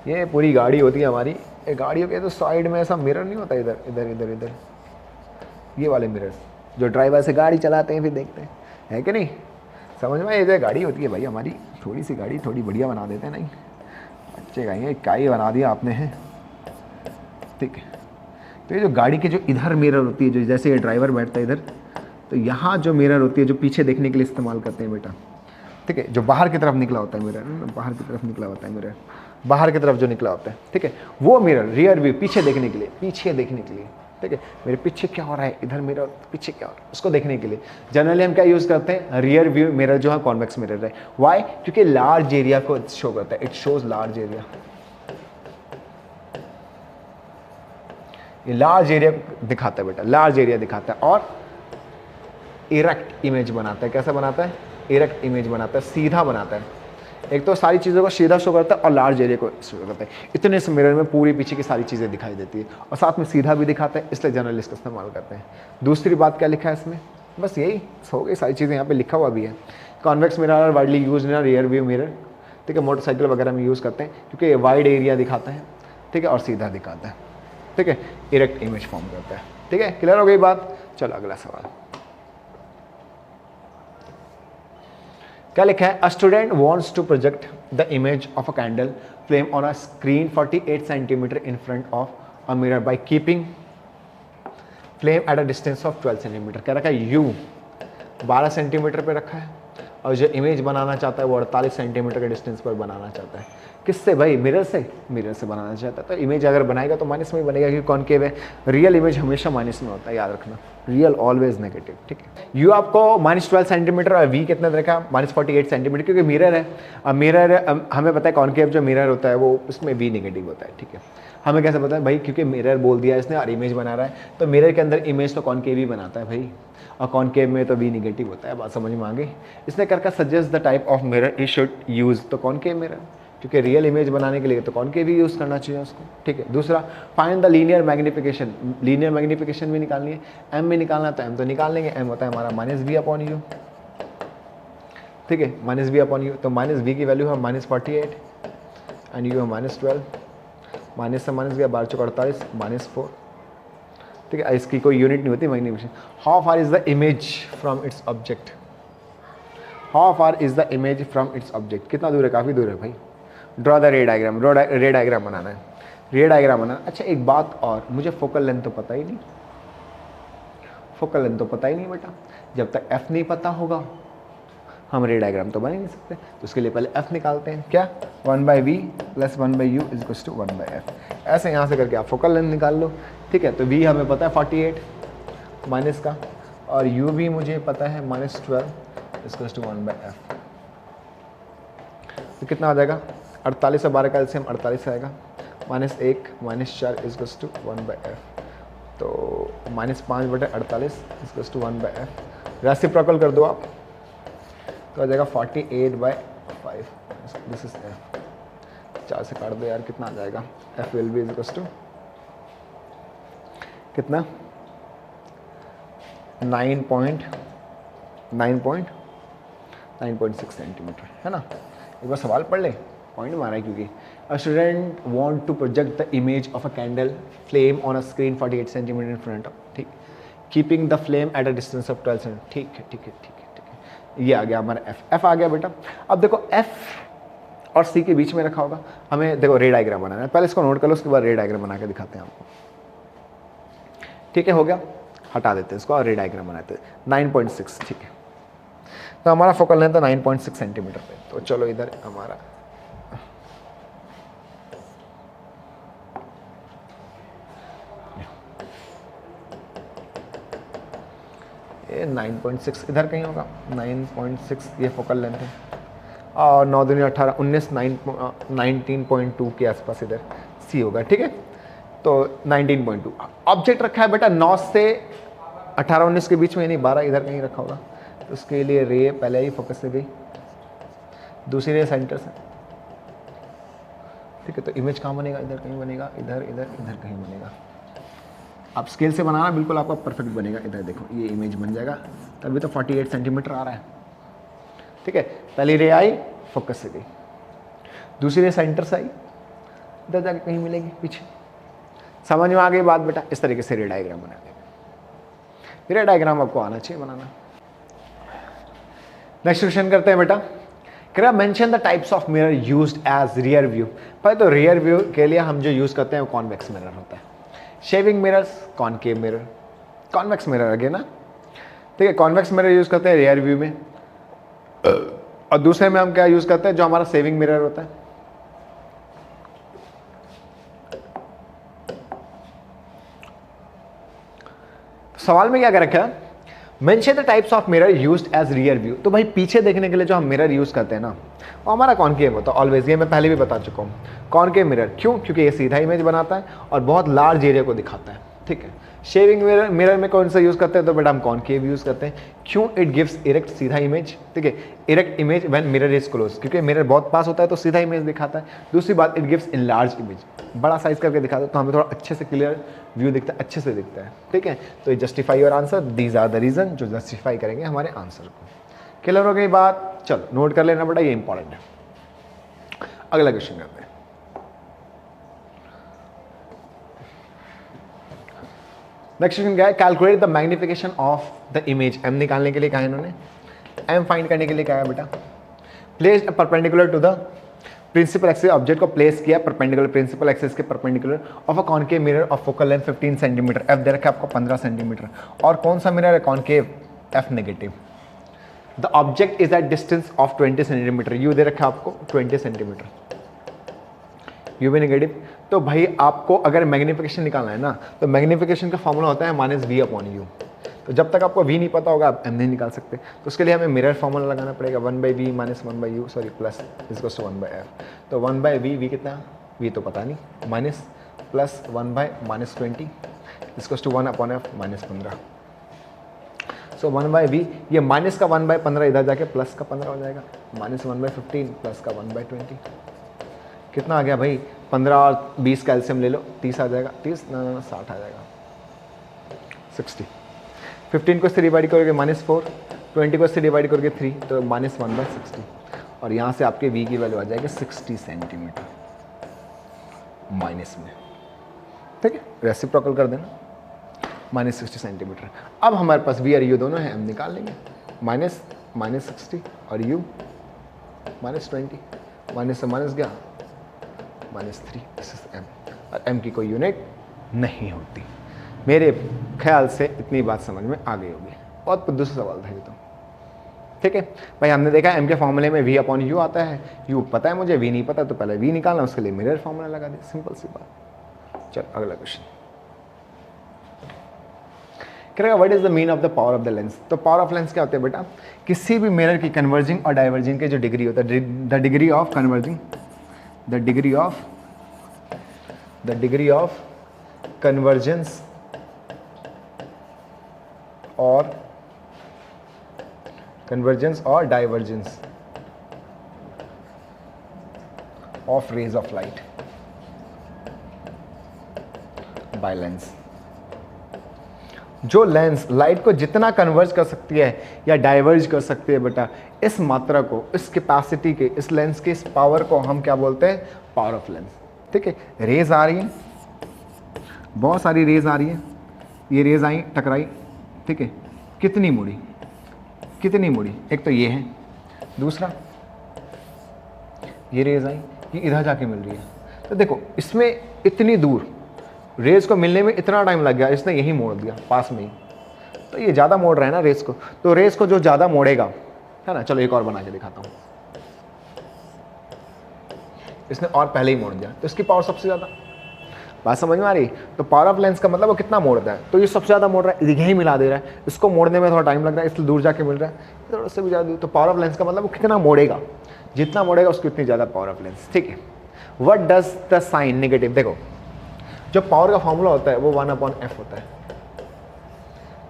ये पूरी गाड़ी होती है हमारी, गाड़ियों के तो साइड में ऐसा मिरर नहीं होता, इधर इधर इधर इधर, ये वाले मिरर जो ड्राइवर से गाड़ी चलाते हैं फिर देखते हैं, है कि नहीं? समझ में? ये जो गाड़ी होती है भाई हमारी, थोड़ी सी गाड़ी थोड़ी बढ़िया बना देते हैं, नहीं बच्चे कहेंगे क्या ही बना दिया आपने, है ठीक है। तो ये जो गाड़ी के जो इधर मिरर होती है, जो जैसे ये ड्राइवर बैठता है इधर, तो यहाँ जो मिरर होती है जो पीछे देखने के लिए इस्तेमाल करते हैं बेटा, ठीक है, जो बाहर की तरफ निकला होता है मिरर, बाहर की तरफ निकला होता है मिरर, बाहर की तरफ जो निकला होता है, ठीक है, वो मिरर रियर व्यू, पीछे देखने के लिए, पीछे देखने के लिए, ठीक है, मेरे पीछे क्या हो रहा है, इधर मिरर पीछे क्या हो रहा है, उसको देखने के लिए जनरली हम क्या यूज करते हैं? रियर व्यू मिरर जो है कॉन्वेक्स मिरर है। वाई? क्योंकि लार्ज एरिया को शो करता है, इट शोज लार्ज एरिया, ये लार्ज एरिया दिखाता है बेटा, लार्ज एरिया दिखाता है और इरेक्ट इमेज बनाता है। कैसा बनाता है? इरेक्ट इमेज बनाता है, सीधा बनाता है। एक तो सारी चीज़ों को सीधा शो करता है और लार्ज एरिया को शो करता है। इतने से मिरर में पूरी पीछे की सारी चीज़ें दिखाई देती है और साथ में सीधा भी दिखाता है, इसलिए जर्नल इसका इस्तेमाल करते हैं। दूसरी बात क्या लिखा है इसमें? बस यही हो गई सारी चीज़ें, यहाँ पे लिखा हुआ भी है। Convex mirror are widely use in rear view mirror, ठीक है, मोटरसाइकिल वगैरह में यूज़ करते हैं क्योंकि ये वाइड एरिया दिखाता है, ठीक है, और सीधा दिखाता है, ठीक है, इरेक्ट इमेज फॉर्म करता है, ठीक है। क्लियर हो गई बात? चलो अगला सवाल क्या लिखा है? A student wants to project the image of a candle flame on a screen 48 centimetre in front of a mirror by keeping flame at a distance of 12 centimetre. क्या रखा है? यू 12 सेंटीमीटर पे रखा है और जो इमेज बनाना चाहता है वो 48 सेंटीमीटर के डिस्टेंस पर बनाना चाहता है। किससे भाई? मिरर से। मिरर से बनाना चाहता है तो इमेज अगर बनाएगा तो माइनस में ही बनेगा क्योंकि कॉनकेव है। रियल इमेज हमेशा माइनस में होता है, याद रखना, रियल ऑलवेज नेगेटिव, ठीक है। यू आपको -12 सेंटीमीटर और वी कितना रखा? -48 सेंटीमीटर, क्योंकि मिरर है। अब मिरर हमें पता है कॉनकेव जो मिरर होता है वो उसमें वी नेगेटिव होता है, ठीक है। हमें कैसे पता है भाई? क्योंकि मिरर बोल दिया इसने और इमेज बना रहा है तो मिरर के अंदर इमेज तो कॉनकेव ही बनाता है भाई, और कॉनकेव में तो वी नेगेटिव होता है। बात समझ में आ गई? इसने करके suggest the type of mirror E should use, तो कॉनकेव मिरर, क्योंकि रियल इमेज बनाने के लिए तो कॉनकेव ही यूज करना चाहिए उसको, ठीक है। दूसरा, find the linear magnification. Linear magnification भी निकालनी है, एम में निकालना तो एम तो निकाल लेंगे, एम होता है हमारा -v/u, ठीक है, -v/u। तो -v की वैल्यू है -48 एंड यू है -12, माइनस से माइनस गया 12 चौक 48 -4, ठीक है। इसकी कोई यूनिट नहीं होती magnification. How far is the image from its object? How far is the image from its object? कितना दूर है? काफ़ी दूर है भाई। Draw the ray diagram. Ray diagram बनाना है, रे डायग्राम बनाना। अच्छा एक बात और, मुझे फोकल लेंथ तो पता ही नहीं, फोकल लेंथ तो पता ही नहीं बेटा। जब तक एफ नहीं पता होगा हम रे डायग्राम तो बना ही नहीं सकते। तो उसके लिए पहले एफ निकालते हैं। क्या? 1/v + 1/u = 1/f। ऐसे यहाँ से करके आप फोकल लेंथ निकाल लो, ठीक है। तो v हमें पता है 48 माइनस का, और u भी मुझे पता है -12 = 1/f। तो कितना आ जाएगा? 48 और 12 का एलसीएम 48 आएगा, -1 -4 = 1/f। तो -5/48 = 1/f। रेसिप्रोकल कर दो आप तो आ जाएगा 48/5, दिस इज एफ। 4 से काट दो यार, कितना आ जाएगा? एफ विल बी = कितना? 9.6 सेंटीमीटर, है ना। एक बार सवाल पढ़ ले, पॉइंट मारा है क्योंकि a student want to project the image of a candle flame on a screen 48 centimetre in front of, ठीक, keeping the flame at a distance of 12 centimetre, ठीक है ठीक है ठीक है ठीक है। ये आ गया हमारा एफ, एफ आ गया बेटा। अब देखो एफ और सी के बीच में रखा होगा, हमें देखो रे डायग्राम बनाना है। पहले इसको नोट कर लो, उसके बाद रे डायग्राम बना के दिखाते हैं आपको, ठीक है। हो गया, हटा देते हैं इसको और रे डायग्राम बनाते हैं। 9.6, ठीक है। तो हमारा फोकल लेंथ है 9.6 सेंटीमीटर पे। तो चलो इधर हमारा ये 9.6 इधर कहीं होगा, 9.6 ये फोकल लेंथ है, और 9 दूनी 18 19 19.2 के आसपास इधर सी होगा, ठीक है। तो 19.2 ऑब्जेक्ट रखा है बेटा 9 से 18 19 के बीच में, नहीं 12 इधर कहीं रखा होगा, तो उसके लिए रे पहले ही फोकस से गई, दूसरी रे सेंटर से, ठीक है। तो इमेज कहाँ बनेगा, इधर कहीं बनेगा, इधर इधर इधर कहीं बनेगा। आप स्केल से बनाना, बिल्कुल आपका परफेक्ट बनेगा। इधर देखो ये इमेज बन जाएगा, तभी तो 48 सेंटीमीटर आ रहा है, ठीक है। पहली रे आई, फोकस से गई, दूसरी रे सेंटर से आई, इधर जाके कहीं मिलेगी पीछे। समझ में आ गई बात बेटा? इस तरीके से रे डायग्राम बना देगा। रे डायग्राम आपको आना चाहिए बनाना। नेक्स्ट क्वेश्चन करते हैं बेटा। क्या mention the types of mirror used as rear view. पहले तो रियर व्यू के लिए हम जो यूज करते हैं वो कॉन्वेक्स मिरर होता है। Shaving mirrors, concave mirror, convex mirror अगे ना, ठीक है। कॉन्वेक्स मिरर यूज करते हैं रियर व्यू में, और दूसरे में हम क्या यूज करते हैं, जो हमारा सेविंग मिरर होता है। सवाल में क्या कर रखा है, mention the types of mirror used as rear view. तो भाई पीछे देखने के लिए जो हम मिरर यूज करते हैं ना, वो हमारा कॉनकेव होता है ऑलवेज। ये मैं पहले भी बता चुका हूँ। कॉनकेव मिरर क्यों? क्योंकि ये सीधा इमेज बनाता है और बहुत लार्ज एरिया को दिखाता है, ठीक है। शेविंग मिरर में कौन सा यूज करते हैं, तो बेटा हम कॉनकेव यूज करते हैं। क्यों? इट गिव्स इरेक्ट, सीधा इमेज, ठीक है। Erect image when mirror is close, क्योंकि मिरर बहुत पास होता है तो सीधा इमेज दिखाता है। दूसरी बात, it gives in large image, बड़ा साइज करके दिखाता है तो हमें थोड़ा अच्छे से क्लियर व्यू दिखता है, अच्छे से दिखता है, ठीक है। तो ये justify your answer, these are the reason जो जस्टिफाई करेंगे हमारे आंसर को। क्लियर हो गई बात? चलो नोट कर लेना बेटा, ये इंपॉर्टेंट है। अगला क्वेश्चन करते हैं। नेक्स्ट क्वेश्चन क्या है, calculate the magnification of the image. M निकालने के लिए कहा है इन्होंने, एम फाइंड करने के लिए कहा है बेटा। Place perpendicular to the principal axis, object को प्लेस किया परपेंडिकुलर प्रिंसिपल एक्सिस के perpendicular of a concave mirror of focal length 15 centimetre, f दे रखा है आपको 15 सेंटीमीटर। और कौन सा मिरर है, concave, F negative. The object is at distance of 20 centimetre, you they रखा है आपको 20 सेंटीमीटर, यू भी नेगेटिव। तो भाई आपको अगर मैग्निफिकेशन निकालना है ना, तो मैग्निफिकेशन का फॉर्मूला होता है -v/u। तो जब तक आपको v नहीं पता होगा आप m नहीं निकाल सकते। तो उसके लिए हमें मिरर फॉर्मूला लगाना पड़ेगा, 1/v - 1/u, sorry plus is 1/f। तो 1/v, v कितना, v तो पता नहीं, minus plus 1/-20 is 1/f -15। So 1/v, ये माइनस का 1/15 इधर जाके प्लस का 15 हो जाएगा, -1/15 प्लस का 1/20 कितना आ गया भाई, 15 और 20 का एलसीएम ले लो, 30 आ जाएगा, 30 ना 60 आ जाएगा, 60। 15 को इससे डिवाइड करोगे -4, 20 को इससे डिवाइड करोगे 3, तो -1/60। और यहाँ से आपके v की वैल्यू आ जाएगी 60 सेंटीमीटर माइनस में, ठीक है। रेसिप्रोकल कर देना, -60 सेंटीमीटर। अब हमारे पास v और u दोनों हैं, हम निकाल लेंगे। -60 और u -20, माइनस से माइनस गया -3, दिस इज m। और m की कोई यूनिट नहीं होती। मेरे ख्याल से इतनी बात समझ में आ गई होगी। और दूसरा सवाल था ये तो, ठीक है भाई। हमने देखा m के फॉर्मूले में v/u आता है, u पता है मुझे, v नहीं पता, तो पहले v निकालना, उसके लिए मिरर फॉर्मूला लगा दे, सिंपल सी बात। चल अगला क्वेश्चन करेगा, what is the mean of the power of the lens. तो पावर ऑफ लेंस क्या होता है बेटा, किसी भी मिरर की कन्वर्जिंग और डाइवर्जिंग के जो डिग्री होता है, the degree of converging, the degree of convergence और divergence of rays of light by lens. जो लेंस लाइट को जितना कन्वर्ज कर सकती है या डाइवर्ज कर सकती है बेटा, इस मात्रा को, इस कैपेसिटी के, इस लेंस के इस पावर को हम क्या बोलते हैं, पावर ऑफ लेंस, ठीक है। रेज आ रही है, बहुत सारी रेज आ रही है, ये रेज आई टकराई, ठीक है, कितनी मुड़ी, एक तो ये है, दूसरा ये रेज आई, ये इधर जाके मिल रही है। तो देखो इसमें इतनी दूर रेज को मिलने में इतना टाइम लग गया, इसने यही मोड़ दिया पास में ही, तो ये ज़्यादा मोड़ रहा है ना रेज को। तो रेज को जो ज़्यादा मोड़ेगा, है ना, चलो एक और बना के दिखाता हूँ। इसने और पहले ही मोड़ दिया, तो इसकी पावर सबसे ज़्यादा। बात समझ में आ रही? तो पावर ऑफ लेंस का मतलब वो कितना मोड़ता है, तो ये सबसे ज़्यादा मोड़ रहा है, यही मिला दे रहा है, इसको मोड़ने में थोड़ा टाइम लग रहा है, इसलिए दूर जाके मिल रहा है, थोड़ा से भी ज़्यादा। तो पावर ऑफ लेंस का मतलब वो कितना मोड़ेगा, जितना मोड़ेगा उसकी उतनी ज़्यादा पावर ऑफ लेंस, ठीक है। What does the sign negative, देखो जो पावर का फॉर्मूला होता है वो 1/f होता है,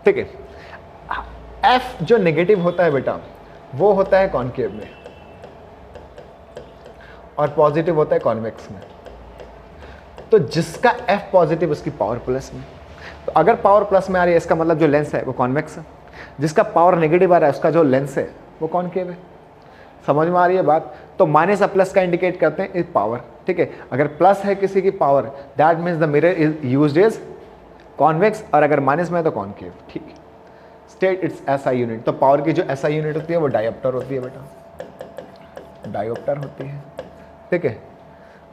ठीक है। एफ जो नेगेटिव होता है बेटा वो होता है कॉनकेव में और पॉजिटिव होता है कॉन्वेक्स में। तो जिसका एफ पॉजिटिव उसकी पावर प्लस में, तो अगर पावर प्लस में आ रही है इसका मतलब जो लेंस है वो कॉन्वेक्स है, जिसका पावर नेगेटिव आ रहा है उसका जो लेंस है वो कॉनकेव है। समझ में आ रही है बात? तो माइनस या प्लस का इंडिकेट करते हैं इज पावर, ठीक है। अगर प्लस है किसी की power that means the mirror is used is convex, और अगर माइनस में है तो कॉनकेव, ठीक है। State its SI unit. तो पावर की जो एसआई यूनिट होती है वो डायोप्टर होती है बेटा, डायोप्टर होती है, ठीक है,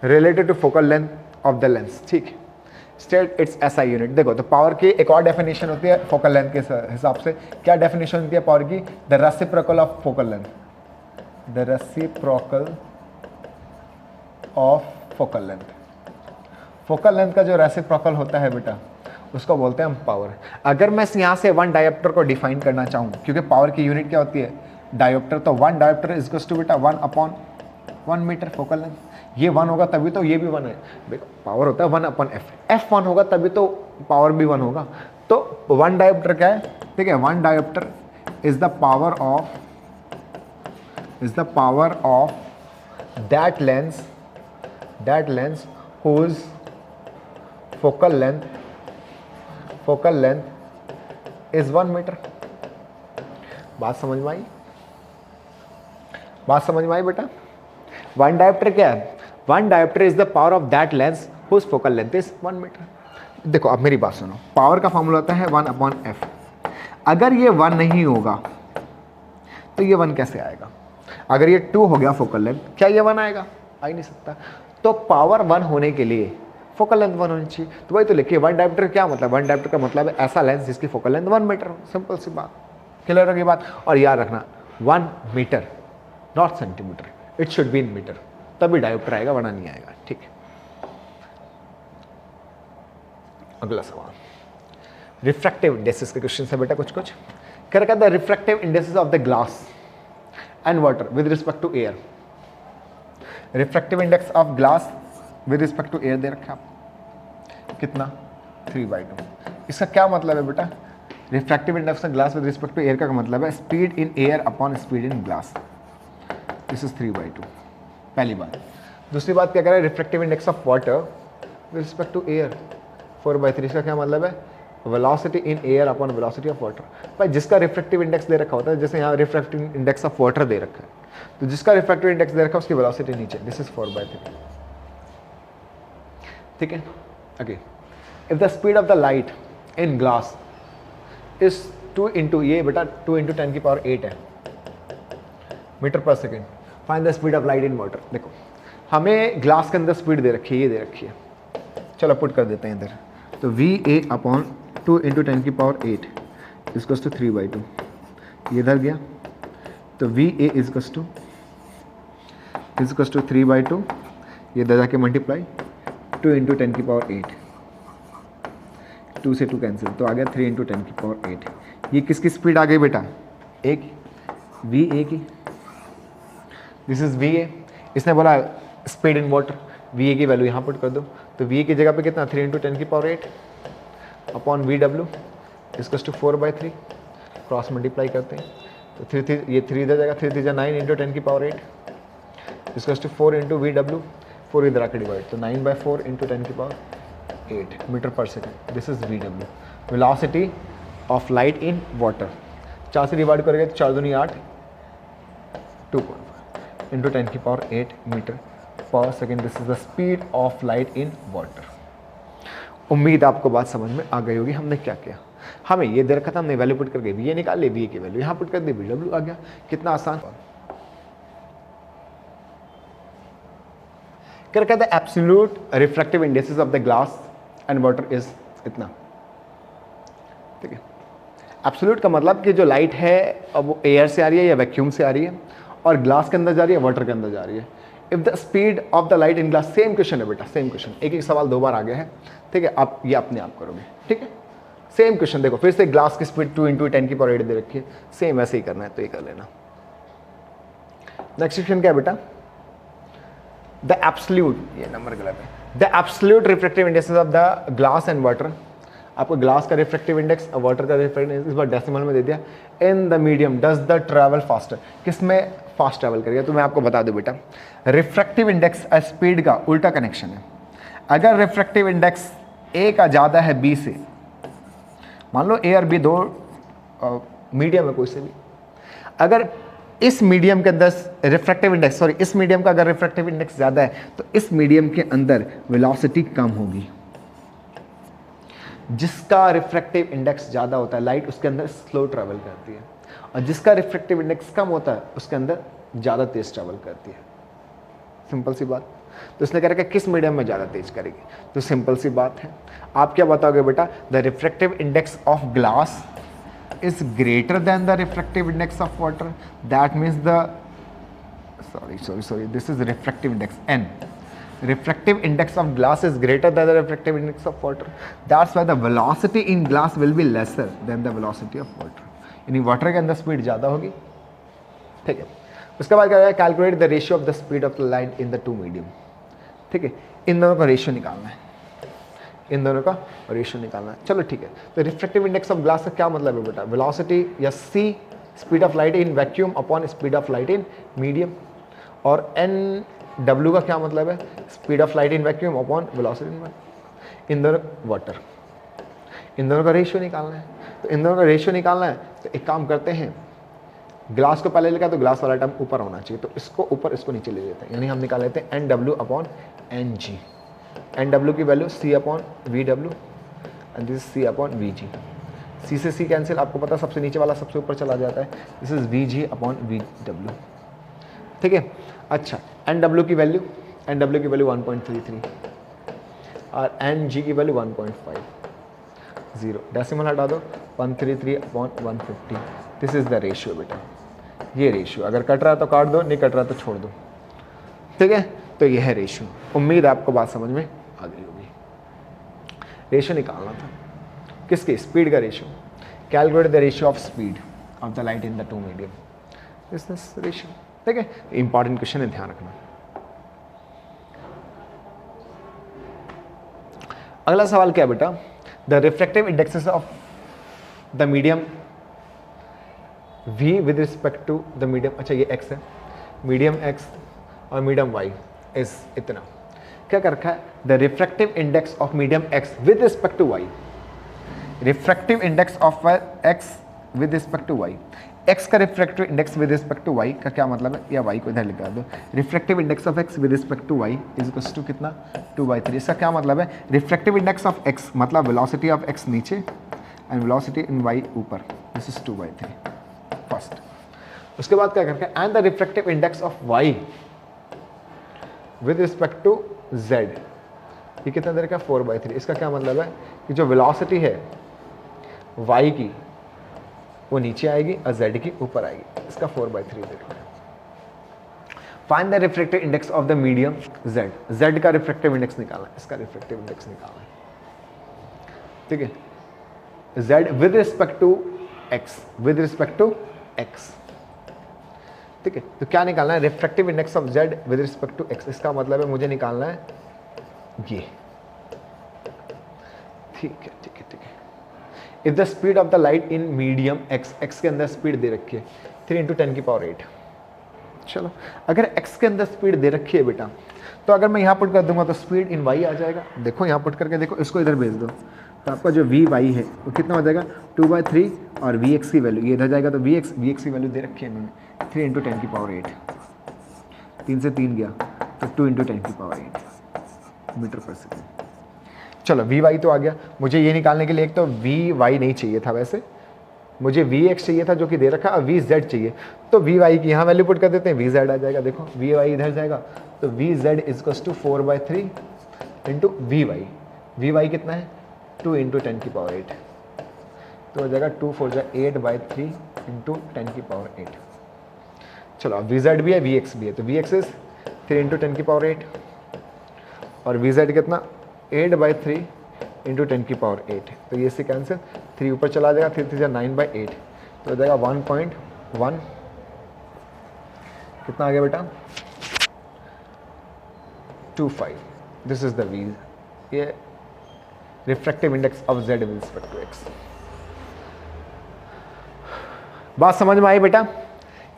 related to focal length of the lens, ठीक है। State its SI unit. देखो तो पावर की एक और डेफिनेशन होती है फोकल लेंथ के हिसाब से। क्या डेफिनेशन होती है पावर की? The reciprocal of focal length, the reciprocal of focal length. Focal length का जो रेसिप्रोकल होता है बेटा उसको बोलते हैं हम पावर। अगर मैं यहाँ से वन डायोप्टर को डिफाइन करना चाहूँ, क्योंकि पावर की यूनिट क्या होती है? डायोप्टर। तो one dioptre is equals to बेटा 1/1 मीटर फोकल लेंथ। ये 1 होगा तभी तो ये भी 1 है। देखो पावर होता है 1/f, f 1 होगा तभी तो पावर भी 1 होगा। तो वन डायोप्टर क्या है? ठीक है, one dioptre is the power of that lens whose focal length is 1 metre. बात समझ में आई? बात समझ में आई बेटा? वन डायोप्टर क्या है? One dioptre is the power of that lens whose focal length is 1 metre. देखो अब मेरी बात सुनो, पावर का फॉर्मूला होता है 1/f। अगर ये 1 नहीं होगा तो ये 1 कैसे आएगा? अगर ये 2 हो गया फोकल लेंथ, क्या ये 1 आएगा? आ ही नहीं सकता। तो पावर 1 होने के लिए फोकल लेंथ 1 होनी चाहिए। तो वही तो लिखिए वन डायोप्टर क्या मतलब? वन डायोप्टर का मतलब है ऐसा लेंस जिसकी फोकल लेंथ 1 मीटर हो। सिंपल सी बात, क्लियर होगी बात? और याद रखना 1 metre not centimetre, it should be in metre, तभी डायोप्टर आएगा वरना नहीं आएगा, ठीक है। अगला सवाल रिफ्रैक्टिव इंडेक्सेस के क्वेश्चन है बेटा कुछ क्या रखा? The refractive indexes of the glass and water with respect to air. Refractive index of glass with respect to air दे रखा कितना? 3/2। इसका क्या मतलब है बेटा? Refractive index of glass with respect to air का मतलब है speed in air upon speed in glass. This is 3/2, पहली बात। दूसरी बात क्या करें? Refractive index of water with respect to air 4/3। इसका क्या मतलब है? Velocity in air upon velocity of water. भाई जिसका रिफ्रैक्टिव इंडेक्स दे रखा होता है, जैसे यहाँ रिफ्रैक्टिव इंडेक्स ऑफ वाटर दे रखा है, तो जिसका रिफ्रैक्टिव इंडेक्स दे रखा है उसकी वेलोसिटी नीचे। दिस इज 4/3, ठीक है। Okay, if the speed of the light in glass is 2 into ये बेटा 2 इंटू 10⁸ है मीटर पर second, find the speed of light in water. देखो हमें ग्लास के अंदर स्पीड दे रखी है, ये दे रखी है, चलो पुट कर देते हैं इधर। तो VA अपॉन 2 इंटू 10⁸ इसको 3/2, ये इधर गया। तो VA इज 3/2, ये इधर जाके मल्टीप्लाई 2 इंटू 10⁸, 2 से 2 कैंसिल, तो आ गया 3 इंटू 10⁸। ये किसकी स्पीड आ गई बेटा? एक VA की। This is VA। इसने बोला स्पीड इन वाटर, VA की वैल्यू यहाँ पुट कर दो। तो VA की जगह पे कितना? 3 इंटू 10⁸ अपॉन VW इसको 4/3, क्रॉस मल्टीप्लाई करते हैं तो 3 ये 3 इधर जाएगा, 3 3 9 इंटू 10⁸ इसको 4 इंटू VW, 4 इधर आकर डिवाइड, तो 9/4 इंटू 10⁸ मीटर पर second. This is VW, velocity of light in water. 4 से डिवाइड करेंगे तो 4 दूनी 8, 2.5 इंटू 10⁸ मीटर पर second. This is the speed of light in water. उम्मीद आपको बात समझ में आ गई होगी। हमने क्या किया? हमें ये दे रखा था, हमने वैल्यू पुट करके VA निकाल ली, VA की वैल्यू यहाँ पुट कर दी, VW आ गया। कितना आसान। क्या कहते हैं? Absolute refractive indexes of the glass and water is इतना, ठीक है। एब्सोल्यूट का मतलब कि जो लाइट है अब वो एयर से आ रही है या वैक्यूम से आ रही है, और ग्लास के अंदर जा रही है, वाटर के अंदर जा रही है। If the speed of the light in glass, same question है बेटा, सेम क्वेश्चन, एक सवाल 2 बार आ गया है, ठीक है। आप ये अपने आप करोगे, ठीक है। सेम क्वेश्चन देखो, फिर से ग्लास की स्पीड 2 इंटू 10⁸ दे रखी है, सेम ऐसे ही करना है, तो ये कर लेना। नेक्स्ट क्वेश्चन क्या है बेटा? द एब्सोल्यूट, ये नंबर गलत है, the absolute refractive indexes of the glass and water आपको ग्लास का रिफ्रैक्टिव इंडेक्स और वाटर का रिफ्रैक्टिव इंडेक्स इस बार डेसिमल में दे दिया। In the medium does the travel faster, किस में फास्ट ट्रैवल करेगा? तो मैं आपको बता दूं बेटा, रिफ्रैक्टिव इंडेक्स स्पीड का उल्टा कनेक्शन है। अगर रिफ्रैक्टिव इंडेक्स ए का ज़्यादा है बी से, मान लो ए और बी दो मीडियम है कोई से भी, अगर इस मीडियम के अंदर रिफ्रैक्टिव इंडेक्स, सॉरी इस मीडियम का अगर रिफ्रैक्टिव इंडेक्स ज़्यादा है तो इस मीडियम के अंदर वेलोसिटी कम होगी। जिसका रिफ्रैक्टिव इंडेक्स ज़्यादा होता है लाइट उसके अंदर स्लो ट्रैवल करती है, और जिसका रिफ्रैक्टिव इंडेक्स कम होता है उसके अंदर ज़्यादा तेज ट्रैवल करती है। सिंपल सी बात। तो इसने कह रखा है किस मीडियम में ज़्यादा तेज करेगी, तो सिंपल सी बात है, आप क्या बताओगे बेटा, the refractive index of glass is greater than the refractive index of water. That means the this is refractive index n. Refractive index of glass is greater than the refractive index of water. That's why the velocity in glass will be lesser than the velocity of water. यानी water के अंदर speed ज़्यादा होगी, ठीक है। उसके बाद क्या है, calculate the ratio of the speed of the light in the two medium, ठीक है। इन दोनों का रेशियो निकालना है, इन दोनों का रेशियो निकालना है। चलो ठीक है, तो रिफ्रैक्टिव इंडेक्स ऑफ ग्लास का क्या मतलब है बेटा, वेलोसिटी या C speed of light in vacuum upon speed of light in medium, और एन डब्ल्यू का क्या मतलब है, speed of light in vacuum upon velocity in इन दोनों वाटर। इन दोनों का रेशियो निकालना है, तो इन दोनों का रेशियो निकालना है तो एक काम करते हैं, ग्लास को पहले लिखा तो ग्लास वाला टर्म ऊपर होना चाहिए, तो इसको ऊपर इसको नीचे ले लेते हैं, यानी हम निकाल लेते हैं N W upon N G. N W की value C upon V W and this C upon V G. C से सी कैंसिल, आपको पता है सबसे नीचे वाला सबसे ऊपर चला जाता है, this is we ji upon V W, ठीक है। अच्छा, एन डब्ल्यू की वैल्यू 1.33 और एन जी की वैल्यू 1.50, डेसिमल हटा दो, 133 upon 150, this is the ratio बेटा। ये रेशियो अगर कट रहा है तो काट दो, नहीं कट रहा तो छोड़ दो, ठीक है। तो ये है रेशियो। उम्मीद है आपको बात समझ में आ गई होगी। रेशियो निकालना था किसके, स्पीड का ratio. Calculate the ratio of speed of the light in the two medium, this ratio, ठीक है। इंपॉर्टेंट क्वेश्चन है, ध्यान रखना। अगला सवाल क्या है बेटा, the refractive indexes of the medium v with respect to the medium, अच्छा ये x है, मीडियम x और मीडियम y इज इतना, क्या कर रखा है, the refractive index of medium x with respect to y, refractive index of x with respect to y, x का refractive index with respect to y का क्या मतलब है, या y को इधर लिखा दो, refractive index of x with respect to y is equal to कितना, 2/3। इसका क्या मतलब है, रिफ्रैक्टिव इंडेक्स ऑफ x मतलब वेलोसिटी ऑफ x नीचे एंड वेलोसिटी इन y ऊपर, दिस इज 2/3 फर्स्ट। उसके बाद क्या करके, and the refractive index of y with respect to z, ये कितना देर का, 4/3। इसका क्या मतलब है कि जो वेलोसिटी है y की वो नीचे आएगी और z की ऊपर आएगी, इसका 4/3 दे रखा है। Find the refractive index of the medium z, z का रिफ्रैक्टिव इंडेक्स निकालना है, इसका रिफ्रैक्टिव इंडेक्स निकालना है, ठीक है। z with respect to x, with respect to x, ठीक है। तो क्या निकालना है, refractive index of z with respect to x, इसका मतलब है मुझे निकालना है ये, ठीक है ठीक है ठीक है। If the speed of the light in medium x के अंदर स्पीड दे रखी है 3 × 10⁸। चलो अगर x के अंदर स्पीड दे रखी है बेटा, तो अगर मैं यहाँ पुट कर दूंगा तो स्पीड इन y आ जाएगा, देखो यहाँ पुट करके देखो, इसको इधर भेज दो तो आपका जो vy है वो कितना हो जाएगा, 2/3 और vx की वैल्यू ये इधर जाएगा, तो vx की वैल्यू दे रखी है इन्होंने 3 × 10⁸, 3 से 3 गया तो 2 × 10⁸ मीटर पर सेकेंड। चलो vy तो आ गया, मुझे ये निकालने के लिए एक तो vy नहीं चाहिए था, वैसे मुझे vx चाहिए था जो कि दे रखा, और vz चाहिए, तो vy की यहाँ वैल्यू पुट कर देते हैं, vz आ जाएगा, देखो vy इधर जाएगा तो vz इज 4/3 इंटू vy कितना है, 2 × 10⁸, तो हो जाएगा 2 4 8/3 इंटू 10⁸। चलो अब vz भी है vx भी है, तो vx इज 3 × 10⁸ और vz कितना 8/3 इंटू 10⁸, तो ये से कैंसिल, 3 ऊपर चला जाएगा, 3 3 9/8, तो हो जाएगा 1.1, कितना आ गया बेटा 25, दिस इज द v, ये refractive index of Z with respect to X. बात समझ में आई बेटा?